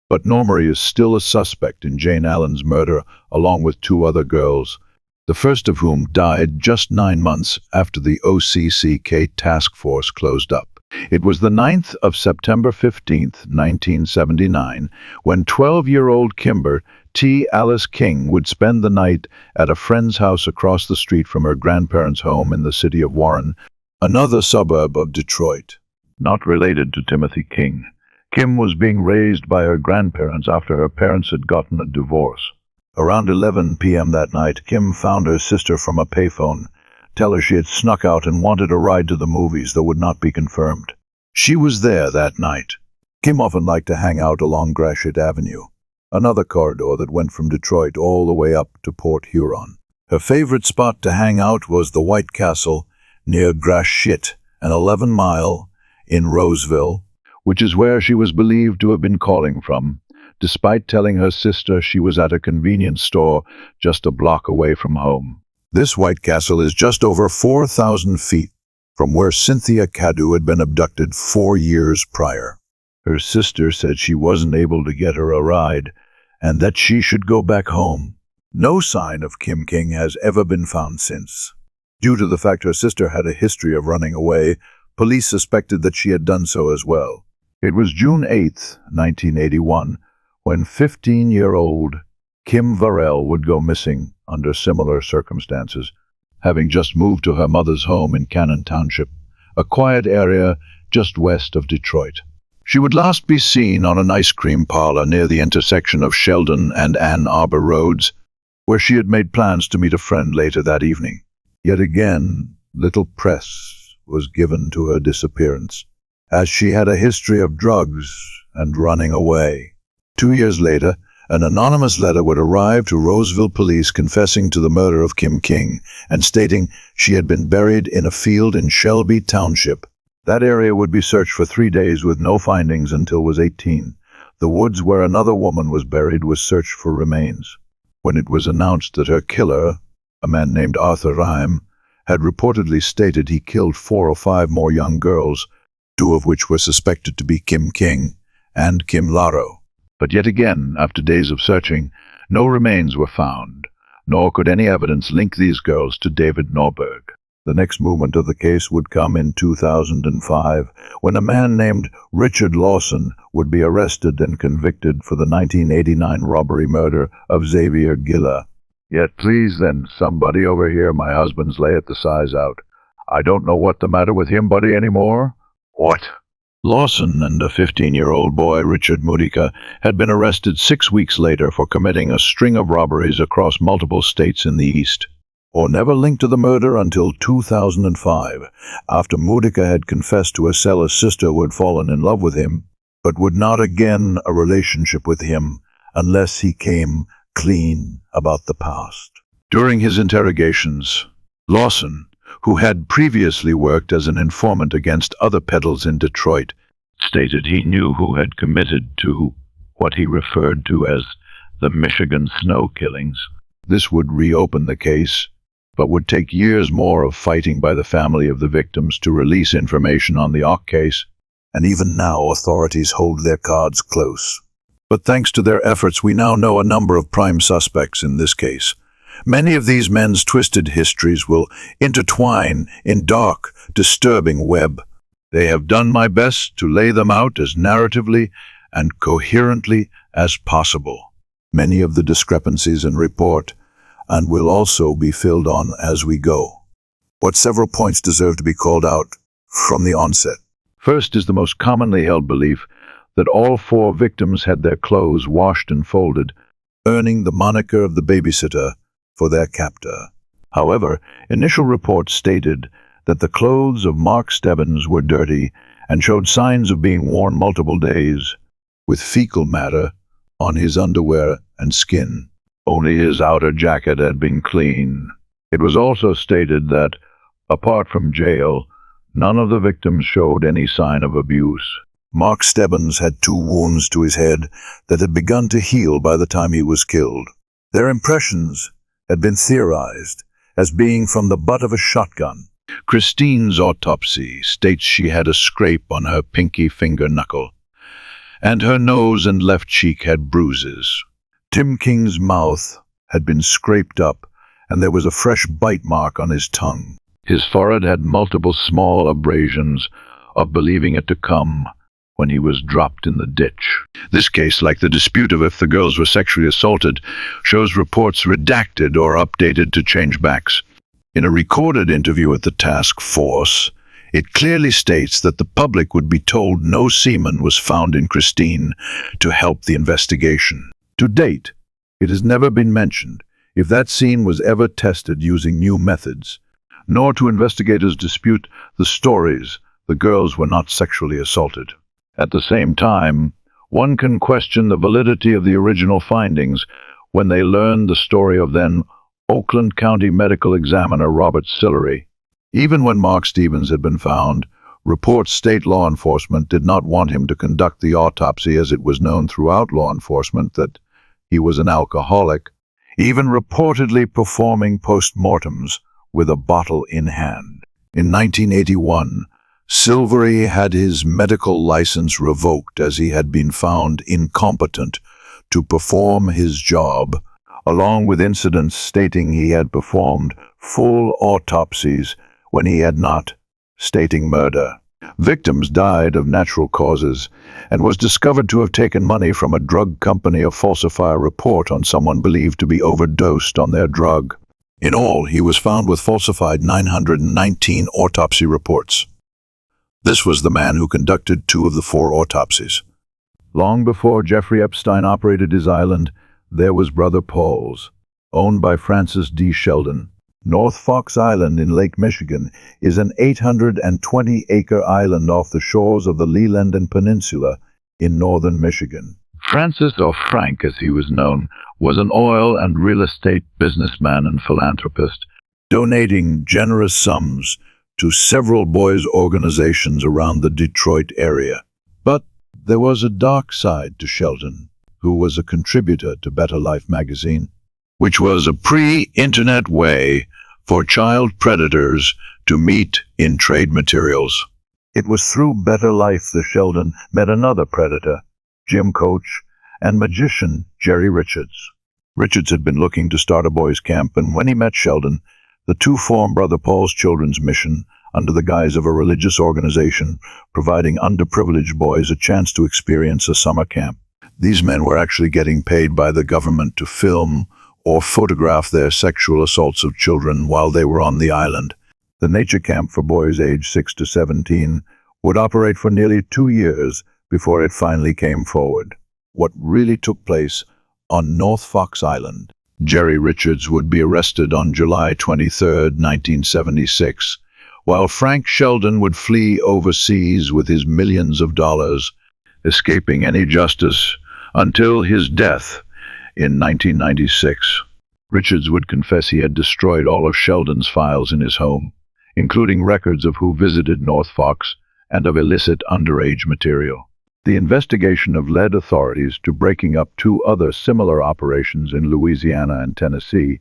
but Norma is still a suspect in Jane Allen's murder, along with 2 other girls, the first of whom died just 9 months after the OCCK task force closed up. It was the 9th of September 15th, 1979, when 12-year-old Kimber T. Alice King would spend the night at a friend's house across the street from her grandparents' home in the city of Warren, another suburb of Detroit. Not related to Timothy King, Kim was being raised by her grandparents after her parents had gotten a divorce. Around 11 p.m. that night, Kim found her sister from a payphone, tell her she had snuck out and wanted a ride to the movies that would not be confirmed. She was there that night. Kim often liked to hang out along Gratiot Avenue, another corridor that went from Detroit all the way up to Port Huron. Her favorite spot to hang out was the White Castle near Gratiot, an 11-mile in Roseville, which is where she was believed to have been calling from, despite telling her sister she was at a convenience store just a block away from home. This White Castle is just over 4,000 feet from where Cynthia Cadu had been abducted 4 years prior. Her sister said she wasn't able to get her a ride and that she should go back home. No sign of Kim King has ever been found since. Due to the fact her sister had a history of running away, police suspected that she had done so as well. It was June 8, 1981, when 15-year-old Kim Varell would go missing under similar circumstances, having just moved to her mother's home in Cannon Township, a quiet area just west of Detroit. She would last be seen on an ice cream parlor near the intersection of Sheldon and Ann Arbor Roads, where she had made plans to meet a friend later that evening. Yet again, little press was given to her disappearance, as she had a history of drugs and running away. 2 years later, an anonymous letter would arrive to Roseville police confessing to the murder of Kim King and stating she had been buried in a field in Shelby Township. That area would be searched for 3 days with no findings until was 18. The woods where another woman was buried was searched for remains. When it was announced that her killer, a man named Arthur Rhyme, had reportedly stated he killed 4 or 5 more young girls, 2 of which were suspected to be Kim King and Kim Laro. But yet again, after days of searching, no remains were found, nor could any evidence link these girls to David Norberg. The next movement of the case would come in 2005, when a man named Richard Lawson would be arrested and convicted for the 1989 robbery murder of Xavier Gilla. Yet please then, somebody over here, my husband's lay at the size out. I don't know what the matter with him, buddy, anymore. What? Lawson and a 15-year-old boy, Richard Mudica, had been arrested 6 weeks later for committing a string of robberies across multiple states in the East, or never linked to the murder until 2005, after Mudica had confessed to a seller's sister who had fallen in love with him, but would not again a relationship with him unless he came clean about the past. During his interrogations, Lawson, who had previously worked as an informant against other peddlers in Detroit, stated he knew who had committed to what he referred to as the Michigan snow killings. This would reopen the case, but would take years more of fighting by the family of the victims to release information on the Ock case, and even now authorities hold their cards close. But thanks to their efforts, we now know a number of prime suspects in this case. Many of these men's twisted histories will intertwine in dark, disturbing web. They have done my best to lay them out as narratively and coherently as possible. Many of the discrepancies in report and will also be filled on as we go. But several points deserve to be called out from the onset. First is the most commonly held belief that all 4 victims had their clothes washed and folded, earning the moniker of the babysitter for their captor. However, initial reports stated that the clothes of Mark Stebbins were dirty and showed signs of being worn multiple days, with fecal matter on his underwear and skin. Only his outer jacket had been clean. It was also stated that, apart from jail, none of the victims showed any sign of abuse. Mark Stebbins had 2 wounds to his head that had begun to heal by the time he was killed. Their impressions had been theorized as being from the butt of a shotgun. Christine's autopsy states she had a scrape on her pinky finger knuckle, and her nose and left cheek had bruises. Tim King's mouth had been scraped up, and there was a fresh bite mark on his tongue. His forehead had multiple small abrasions of believing it to come when he was dropped in the ditch. This case, like the dispute of if the girls were sexually assaulted, shows reports redacted or updated to change backs. In a recorded interview at the task force It clearly states that the public would be told no semen was found in Christine to help the investigation. To date, it has never been mentioned if that scene was ever tested using new methods, nor do investigators dispute the stories the girls were not sexually assaulted. At the same time, one can question the validity of the original findings when they learned the story of then Oakland County Medical Examiner Robert Sillery. Even when Mark Stevens had been found, reports state law enforcement did not want him to conduct the autopsy, as it was known throughout law enforcement that he was an alcoholic, even reportedly performing post-mortems with a bottle in hand. In 1981, Sillery had his medical license revoked as he had been found incompetent to perform his job, along with incidents stating he had performed full autopsies when he had not, stating murder. Victims died of natural causes and was discovered to have taken money from a drug company to falsify a report on someone believed to be overdosed on their drug. In all, he was found with falsified 919 autopsy reports. This was the man who conducted 2 of the 4 autopsies. Long before Jeffrey Epstein operated his island, there was Brother Paul's, owned by Francis D. Sheldon. North Fox Island in Lake Michigan is an 820-acre island off the shores of the Leland Peninsula in northern Michigan. Francis, or Frank as he was known, was an oil and real estate businessman and philanthropist, donating generous sums to several boys' organizations around the Detroit area. But there was a dark side to Sheldon, who was a contributor to Better Life magazine, which was a pre-internet way for child predators to meet in trade materials. It was through Better Life that Sheldon met another predator, gym coach and magician Jerry Richards. Richards had been looking to start a boys' camp, and when he met Sheldon, the 2 formed Brother Paul's Children's Mission under the guise of a religious organization, providing underprivileged boys a chance to experience a summer camp. These men were actually getting paid by the government to film or photograph their sexual assaults of children while they were on the island. The nature camp for boys aged 6 to 17 would operate for nearly 2 years before it finally came forward. What really took place on North Fox Island? Jerry Richards would be arrested on July 23, 1976, while Frank Sheldon would flee overseas with his millions of dollars, escaping any justice until his death in 1996. Richards would confess he had destroyed all of Sheldon's files in his home, including records of who visited North Fox and of illicit underage material. The investigation have led authorities to breaking up 2 other similar operations in Louisiana and Tennessee,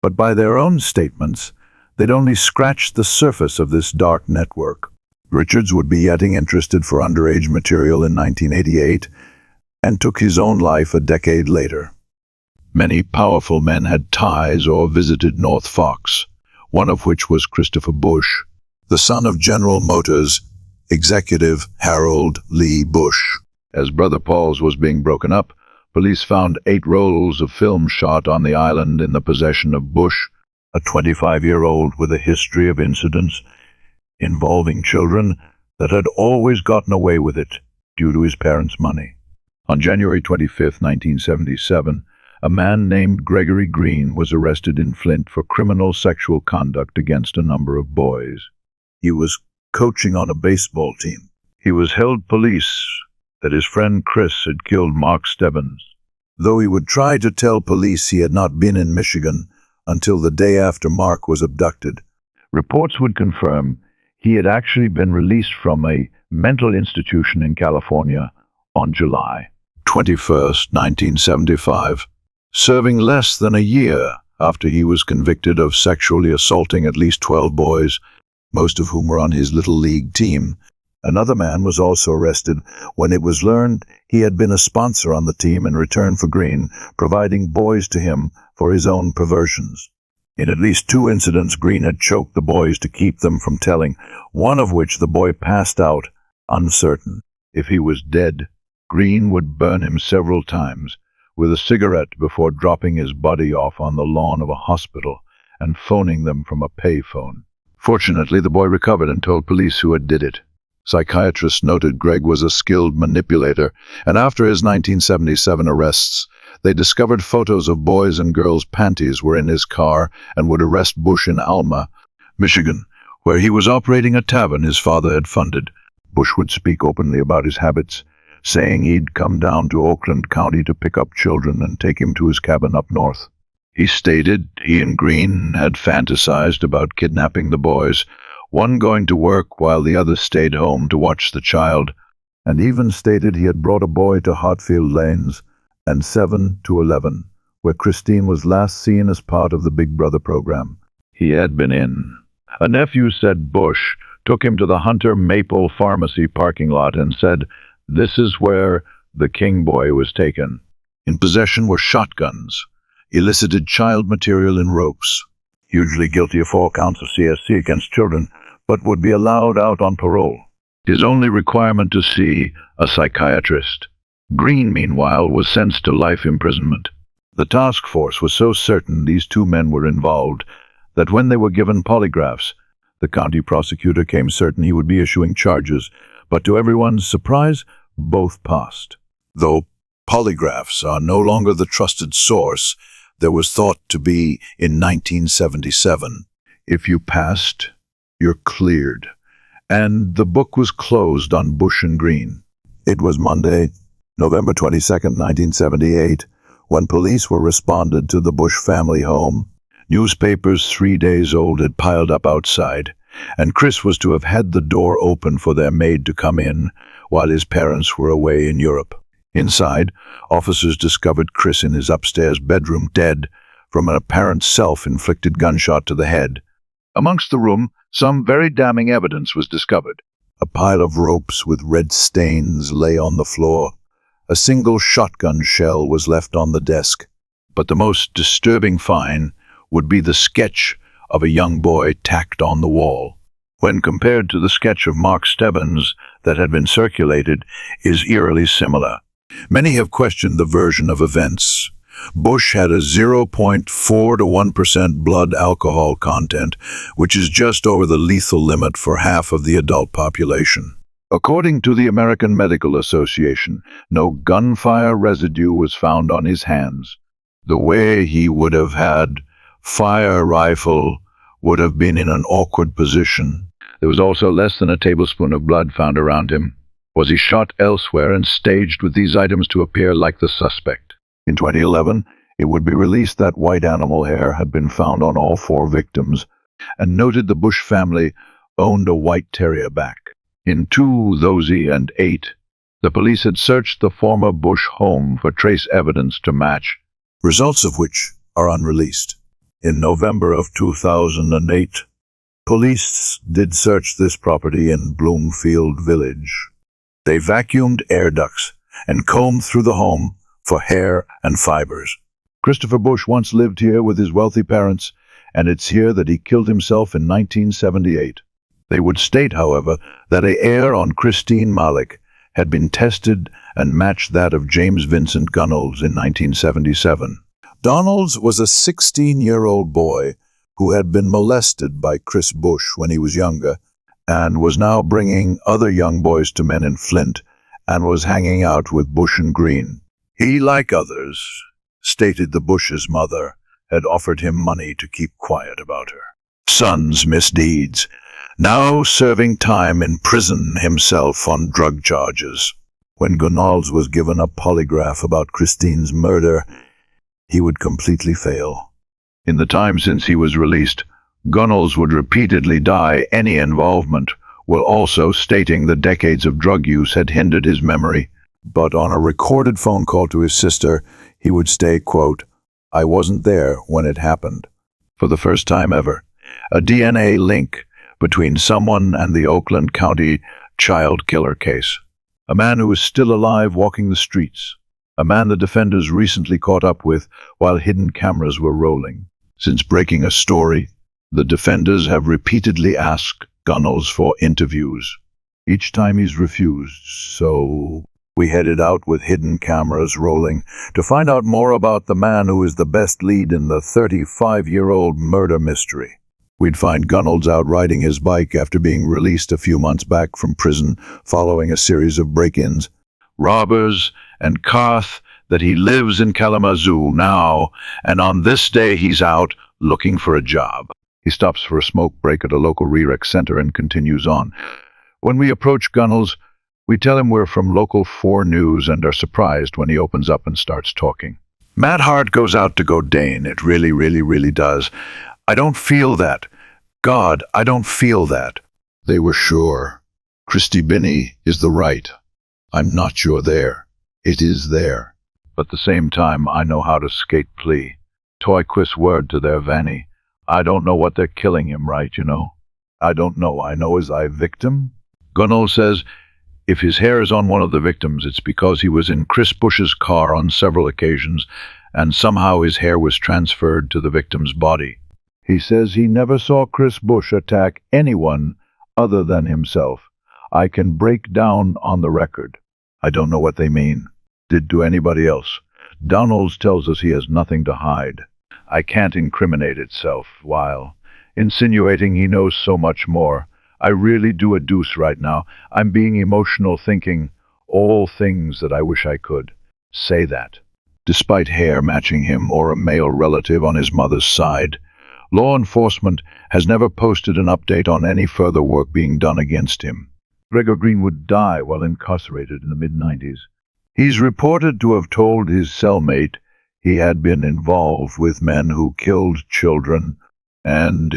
but by their own statements, they'd only scratched the surface of this dark network. Richards would be getting interested for underage material in 1988 and took his own life a decade later. Many powerful men had ties or visited North Fox, one of which was Christopher Bush, the son of General Motors executive Harold Lee Bush. As Brother Paul's was being broken up, police found 8 rolls of film shot on the island in the possession of Bush, a 25-year-old with a history of incidents involving children that had always gotten away with it due to his parents' money. On January 25, 1977, a man named Gregory Green was arrested in Flint for criminal sexual conduct against a number of boys. He was coaching on a baseball team. He was held police that his friend Chris had killed Mark Stebbins, though he would try to tell police he had not been in Michigan until the day after Mark was abducted. Reports would confirm he had actually been released from a mental institution in California on July 21, 1975, serving less than a year after he was convicted of sexually assaulting at least 12 boys, most of whom were on his little league team. Another man was also arrested when it was learned he had been a sponsor on the team in return for Green, providing boys to him for his own perversions. In at least 2 incidents, Green had choked the boys to keep them from telling, one of which the boy passed out, uncertain. If he was dead, Green would burn him several times with a cigarette before dropping his body off on the lawn of a hospital and phoning them from a payphone. Fortunately, the boy recovered and told police who had did it. Psychiatrists noted Greg was a skilled manipulator, and after his 1977 arrests, they discovered photos of boys' and girls' panties were in his car and would arrest Bush in Alma, Michigan, where he was operating a tavern his father had funded. Bush would speak openly about his habits, saying he'd come down to Oakland County to pick up children and take him to his cabin up north. He stated he and Green had fantasized about kidnapping the boys, one going to work while the other stayed home to watch the child, and even stated he had brought a boy to Hartfield Lanes and 7 to 11, where Christine was last seen as part of the Big Brother program. He had been in. A nephew said Bush took him to the Hunter Maple Pharmacy parking lot and said, "This is where the King boy was taken." In possession were shotguns, elicited child material and ropes. Hugely guilty of 4 counts of CSC against children, but would be allowed out on parole. His only requirement to see a psychiatrist. Green, meanwhile, was sentenced to life imprisonment. The task force was so certain these 2 men were involved that when they were given polygraphs, the county prosecutor came certain he would be issuing charges, but to everyone's surprise, both passed. Though polygraphs are no longer the trusted source there was thought to be in 1977, if you passed, you're cleared. And the book was closed on Bush and Green. It was Monday, November 22nd, 1978, when police were responded to the Bush family home. Newspapers 3 days old had piled up outside, and Chris was to have had the door open for their maid to come in while his parents were away in Europe. Inside, officers discovered Chris in his upstairs bedroom dead from an apparent self-inflicted gunshot to the head. Amongst the room, some very damning evidence was discovered. A pile of ropes with red stains lay on the floor. A single shotgun shell was left on the desk. But the most disturbing find would be the sketch of a young boy tacked on the wall. When compared to the sketch of Mark Stebbins that had been circulated, is eerily similar. Many have questioned the version of events. Bush had a 0.4 to 1% blood alcohol content, which is just over the lethal limit for half of the adult population. According to the American Medical Association, no gunfire residue was found on his hands. The way he would have had fire rifle would have been in an awkward position. There was also less than a tablespoon of blood found around him. Was he shot elsewhere and staged with these items to appear like the suspect? In 2011, it would be released that white animal hair had been found on all 4 victims, and noted the Bush family owned a white terrierback. In 2008, the police had searched the former Bush home for trace evidence to match, results of which are unreleased. In November of 2008, police did search this property in Bloomfield Village. They vacuumed air ducts and combed through the home for hair and fibers. Christopher Bush once lived here with his wealthy parents, and it's here that he killed himself in 1978. They would state, however, that a hair on Christine Malik had been tested and matched that of James Vincent Gunnels in 1977. Donalds was a 16-year-old boy who had been molested by Chris Bush when he was younger, and was now bringing other young boys to men in Flint, and was hanging out with Bush and Green. He, like others, stated the Bush's mother had offered him money to keep quiet about her son's misdeeds, now serving time in prison himself on drug charges. When Gunnels was given a polygraph about Christine's murder, he would completely fail. In the time since he was released, Gunnels would repeatedly deny any involvement, while also stating the decades of drug use had hindered his memory. But on a recorded phone call to his sister, he would say, quote, "I wasn't there when it happened." For the first time ever, a DNA link between someone and the Oakland County child killer case. A man who is still alive walking the streets. A man the defenders recently caught up with while hidden cameras were rolling. Since breaking a story, the defenders have repeatedly asked Gunnels for interviews. Each time he's refused, so we headed out with hidden cameras rolling to find out more about the man who is the best lead in the 35-year-old murder mystery. We'd find Gunnels out riding his bike after being released a few months back from prison following a series of break-ins. Robbers and Carth that he lives in Kalamazoo now, and on this day he's out looking for a job. He stops for a smoke break at a local REREC center and continues on. When we approach Gunnels, we tell him we're from Local 4 News and are surprised when he opens up and starts talking. Matt heart goes out to Godane. It really does. I don't feel that. God, I don't feel that. They were sure. Christy Binney is the right. I'm not sure there. It is there. But at the same time, I know how to skate plea. Toy quiz word to their Vanny. I don't know what they're killing him, right, you know? I don't know. I know is I victim? Gunnell says if his hair is on one of the victims, it's because he was in Chris Bush's car on several occasions, and somehow his hair was transferred to the victim's body. He says he never saw Chris Bush attack anyone other than himself. I can break down on the record. I don't know what they mean. Did to anybody else. Donalds tells us he has nothing to hide. I can't incriminate itself, while insinuating he knows so much more. I really do a deuce right now. I'm being emotional thinking all things that I wish I could. Say that. Despite hair matching him or a male relative on his mother's side, law enforcement has never posted an update on any further work being done against him. Gregor Greenwood died while incarcerated in the mid-90s. He's reported to have told his cellmate he had been involved with men who killed children, and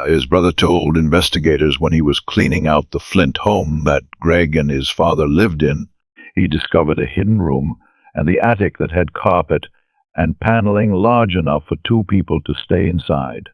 his brother told investigators when he was cleaning out the Flint home that Greg and his father lived in, he discovered a hidden room and the attic that had carpet and paneling large enough for two people to stay inside.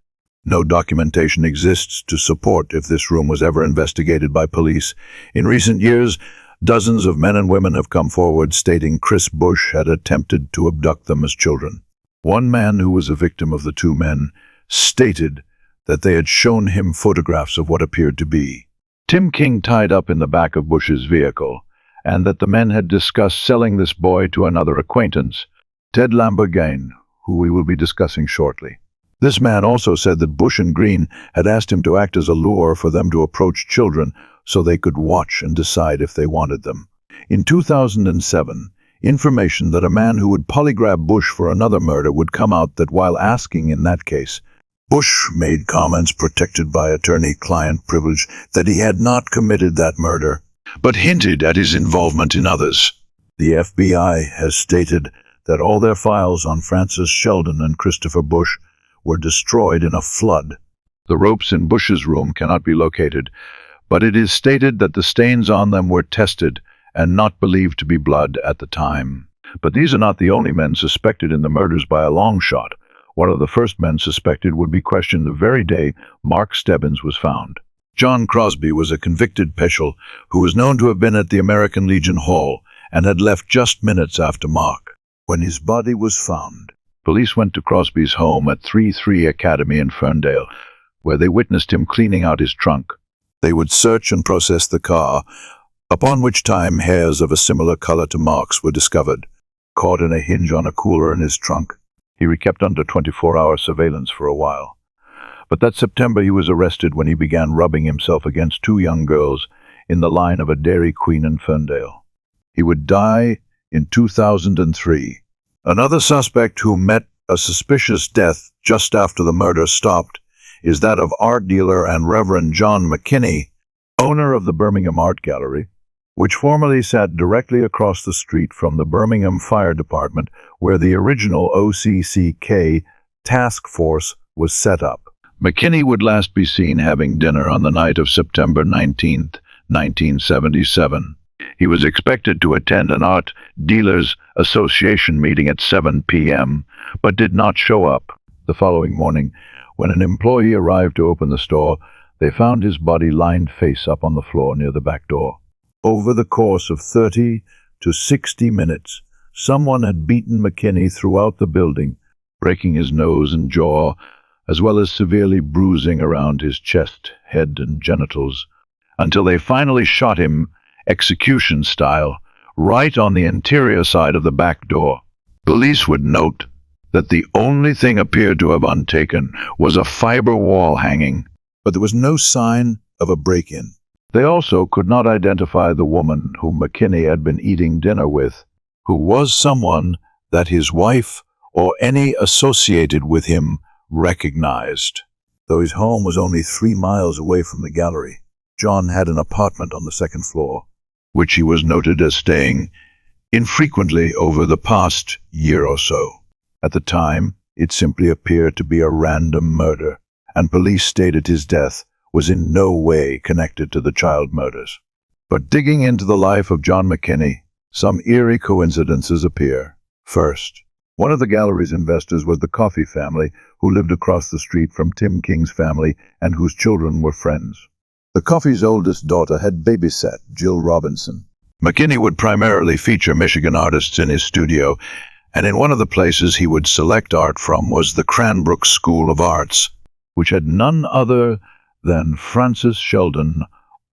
No documentation exists to support if this room was ever investigated by police. In recent years, dozens of men and women have come forward stating Chris Bush had attempted to abduct them as children. One man who was a victim of the two men stated that they had shown him photographs of what appeared to be Tim King tied up in the back of Bush's vehicle, and that the men had discussed selling this boy to another acquaintance, Ted Lamborghini, who we will be discussing shortly. This man also said that Bush and Green had asked him to act as a lure for them to approach children so they could watch and decide if they wanted them. In 2007, information that a man who would polygraph Bush for another murder would come out that while asking in that case, Bush made comments protected by attorney-client privilege that he had not committed that murder, but hinted at his involvement in others. The FBI has stated that all their files on Francis Sheldon and Christopher Bush were destroyed in a flood. The ropes in Bush's room cannot be located, but it is stated that the stains on them were tested and not believed to be blood at the time. But these are not the only men suspected in the murders by a long shot. One of the first men suspected would be questioned the very day Mark Stebbins was found. John Crosby was a convicted peschel who was known to have been at the American Legion Hall and had left just minutes after Mark. When his body was found, police went to Crosby's home at 3-3 Academy in Ferndale, where they witnessed him cleaning out his trunk. They would search and process the car, upon which time hairs of a similar color to Mark's were discovered, caught in a hinge on a cooler in his trunk. He was kept under 24-hour surveillance for a while. But that September he was arrested when he began rubbing himself against two young girls in the line of a Dairy Queen in Ferndale. He would die in 2003. Another suspect who met a suspicious death just after the murder stopped is that of art dealer and Reverend John McKinney, owner of the Birmingham Art Gallery, which formerly sat directly across the street from the Birmingham Fire Department, where the original OCCK task force was set up. McKinney would last be seen having dinner on the night of September 19, 1977. He was expected to attend an Art Dealers Association meeting at 7 p.m., but did not show up. The following morning, when an employee arrived to open the store, they found his body lying face up on the floor near the back door. Over the course of 30 to 60 minutes, someone had beaten McKinney throughout the building, breaking his nose and jaw, as well as severely bruising around his chest, head, and genitals, until they finally shot him, execution style, right on the interior side of the back door. Police would note that the only thing appeared to have untaken was a fiber wall hanging, but there was no sign of a break-in. They also could not identify the woman whom McKinney had been eating dinner with, who was someone that his wife or any associated with him recognized. Though his home was only 3 miles away from the gallery, John had an apartment on the second floor, which he was noted as staying infrequently over the past year or so. At the time, it simply appeared to be a random murder, and police stated his death was in no way connected to the child murders. But digging into the life of John McKinney, some eerie coincidences appear. First, one of the gallery's investors was the Coffey family, who lived across the street from Tim King's family and whose children were friends. The Coffey's oldest daughter had babysat Jill Robinson. McKinney would primarily feature Michigan artists in his studio, and in one of the places he would select art from was the Cranbrook School of Arts, which had none other than Francis Sheldon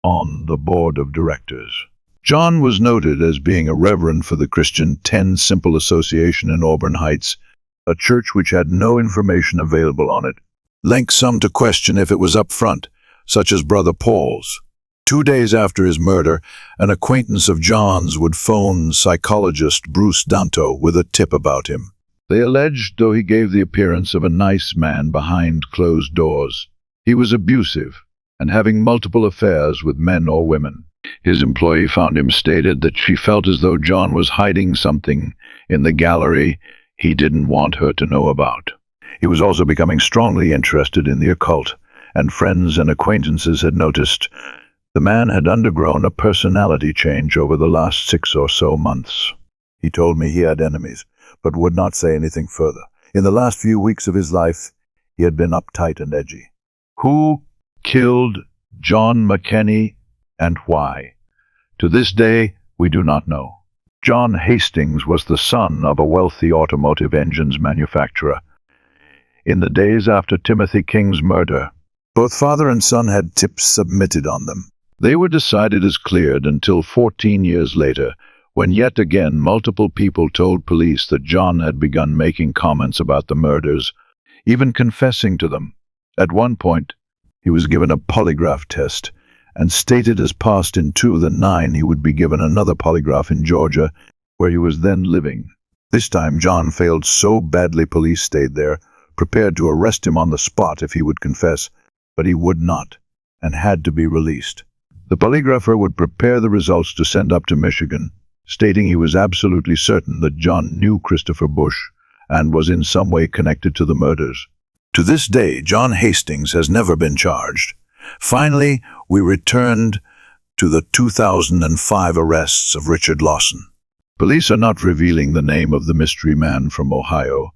on the board of directors. John was noted as being a reverend for the Christian 10 Simple Association in Auburn Heights, a church which had no information available on it, linked some to question if it was up front, such as Brother Paul's. 2 days after his murder, an acquaintance of John's would phone psychologist Bruce Danto with a tip about him. They alleged, though he gave the appearance of a nice man behind closed doors, he was abusive and having multiple affairs with men or women. His employee found him stated that she felt as though John was hiding something in the gallery he didn't want her to know about. He was also becoming strongly interested in the occult, and friends and acquaintances had noticed the man had undergone a personality change over the last 6 or so months. He told me he had enemies, but would not say anything further. In the last few weeks of his life, he had been uptight and edgy. Who killed John McKinney and why? To this day, we do not know. John Hastings was the son of a wealthy automotive engines manufacturer. In the days after Timothy King's murder, both father and son had tips submitted on them. They were decided as cleared until 14 years later, when yet again multiple people told police that John had begun making comments about the murders, even confessing to them. At one point, he was given a polygraph test and stated as passed in 2009 he would be given another polygraph in Georgia, where he was then living. This time John failed so badly police stayed there, prepared to arrest him on the spot if he would confess, but he would not, and had to be released. The polygrapher would prepare the results to send up to Michigan, stating he was absolutely certain that John knew Christopher Bush and was in some way connected to the murders. To this day, John Hastings has never been charged. Finally, we returned to the 2005 arrests of Richard Lawson. Police are not revealing the name of the mystery man from Ohio,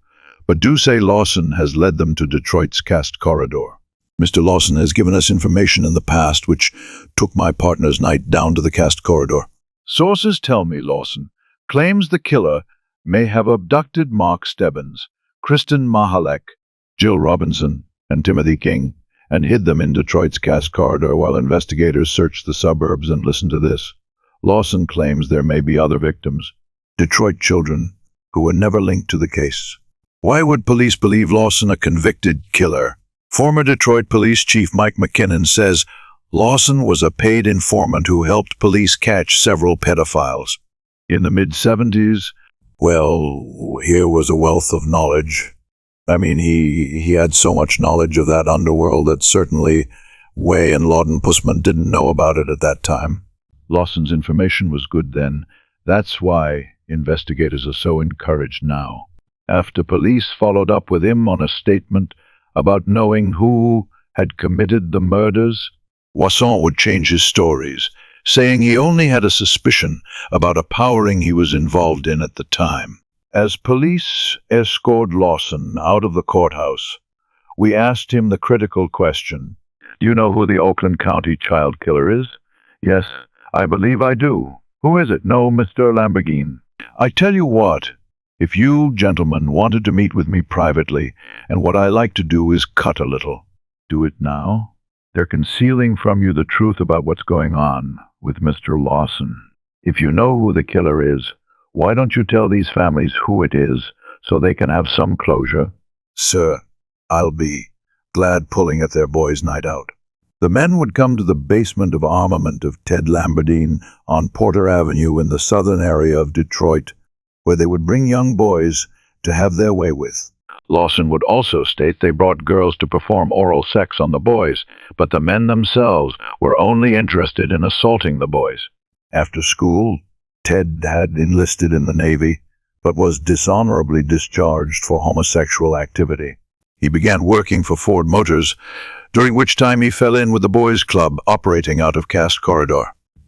but do say Lawson has led them to Detroit's Cast Corridor. Mr. Lawson has given us information in the past which took my partner's night down to the Cast Corridor. Sources tell me Lawson claims the killer may have abducted Mark Stebbins, Kristen Mahalek, Jill Robinson, and Timothy King, and hid them in Detroit's Cast Corridor while investigators searched the suburbs. And listen to this. Lawson claims there may be other victims, Detroit children, who were never linked to the case. Why would police believe Lawson a convicted killer? Former Detroit Police Chief Mike McKinnon says Lawson was a paid informant who helped police catch several pedophiles. In the mid-70s, well, here was a wealth of knowledge. I mean, he had so much knowledge of that underworld that certainly Way and Lawden Pussman didn't know about it at that time. Lawson's information was good then. That's why investigators are so encouraged now. After police followed up with him on a statement about knowing who had committed the murders, Wasson would change his stories, saying he only had a suspicion about a powering he was involved in at the time. As police escorted Lawson out of the courthouse, we asked him the critical question, "Do you know who the Oakland County child killer is?" "Yes, I believe I do." "Who is it?" "No, Mr. Lamborghini." "I tell you what, if you gentlemen wanted to meet with me privately, and what I like to do is cut a little, do it now. They're concealing from you the truth about what's going on with Mr. Lawson. If you know who the killer is, why don't you tell these families who it is, so they can have some closure? Sir, I'll be glad pulling at their boys' night out. The men would come to the basement of armament of Ted Lamberdine on Porter Avenue in the southern area of Detroit, where they would bring young boys to have their way with. Lawson would also state they brought girls to perform oral sex on the boys, but the men themselves were only interested in assaulting the boys. After school, Ted had enlisted in the Navy, but was dishonorably discharged for homosexual activity. He began working for Ford Motors, during which time he fell in with the boys' club operating out of Cast Corridor.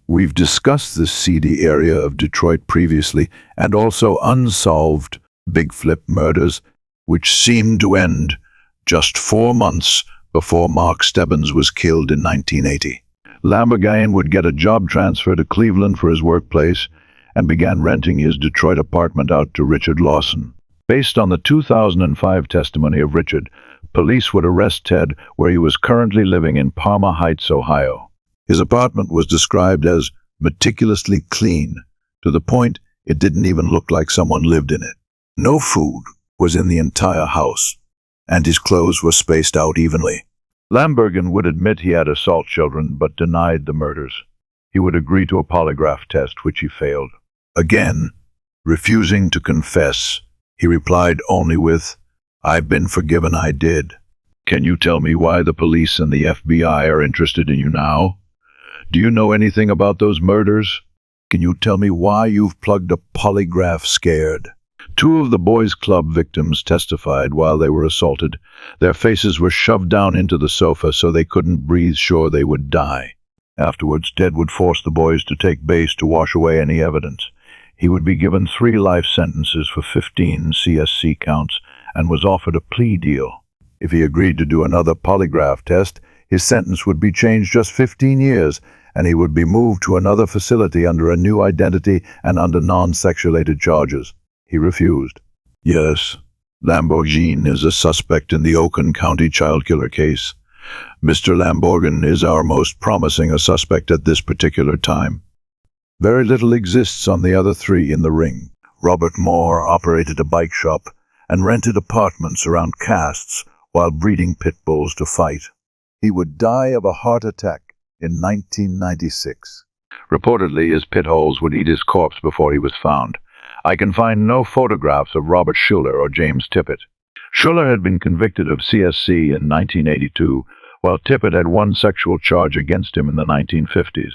We've discussed this seedy area of Detroit previously, and also unsolved Big Flip murders, which seemed to end just 4 months before Mark Stebbins was killed in 1980. Lamborghini would get a job transfer to Cleveland for his workplace and began renting his Detroit apartment out to Richard Lawson. Based on the 2005 testimony of Richard, police would arrest Ted where he was currently living in Parma Heights, Ohio. His apartment was described as meticulously clean, to the point it didn't even look like someone lived in it. No food was in the entire house, and his clothes were spaced out evenly. Lambergan would admit he had assaulted children, but denied the murders. He would agree to a polygraph test, which he failed. Again, refusing to confess, he replied only with, "I've been forgiven, I did." Can you tell me why the police and the FBI are interested in you now? Do you know anything about those murders? Can you tell me why you've plugged a polygraph scared? 2 of the boys' club victims testified while they were assaulted. Their faces were shoved down into the sofa so they couldn't breathe, sure they would die. Afterwards, Ted would force the boys to take base to wash away any evidence. He would be given 3 life sentences for 15 CSC counts and was offered a plea deal. If he agreed to do another polygraph test, his sentence would be changed just 15 years, and he would be moved to another facility under a new identity and under non-sexualated charges. He refused. Yes, Lamborghini is a suspect in the Oakland County child killer case. Mr. Lamborghini is our most promising a suspect at this particular time. Very little exists on the other 3 in the ring. Robert Moore operated a bike shop and rented apartments around Casts while breeding pit bulls to fight. He would die of a heart attack in 1996. Reportedly, his pit holes would eat his corpse before he was found. I can find no photographs of Robert Schuller or James Tippett. Schuller had been convicted of CSC in 1982, while Tippett had 1 sexual charge against him in the 1950s.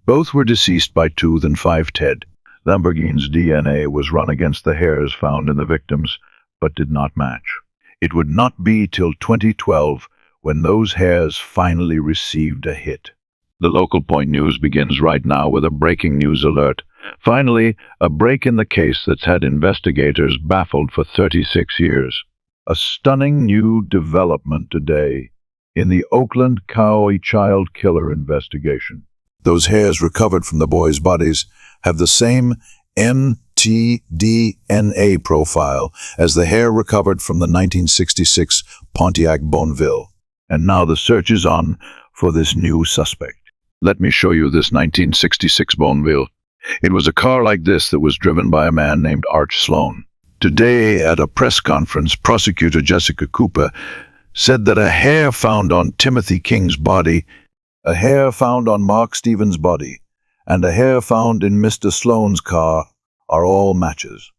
Both were deceased by tooth and 5 Ted. Lamborghini's DNA was run against the hairs found in the victims, but did not match. It would not be till 2012 when those hairs finally received a hit. The Local Point News begins right now with a breaking news alert. Finally, a break in the case that's had investigators baffled for 36 years. A stunning new development today in the Oakland County child killer investigation. Those hairs recovered from the boys' bodies have the same mtDNA profile as the hair recovered from the 1966 Pontiac Bonneville. And now the search is on for this new suspect. Let me show you this 1966 Bonneville. It was a car like this that was driven by a man named Arch Sloan. Today, at a press conference, prosecutor Jessica Cooper said that a hair found on Timothy King's body, a hair found on Mark Stevens' body, and a hair found in Mr. Sloan's car are all matches.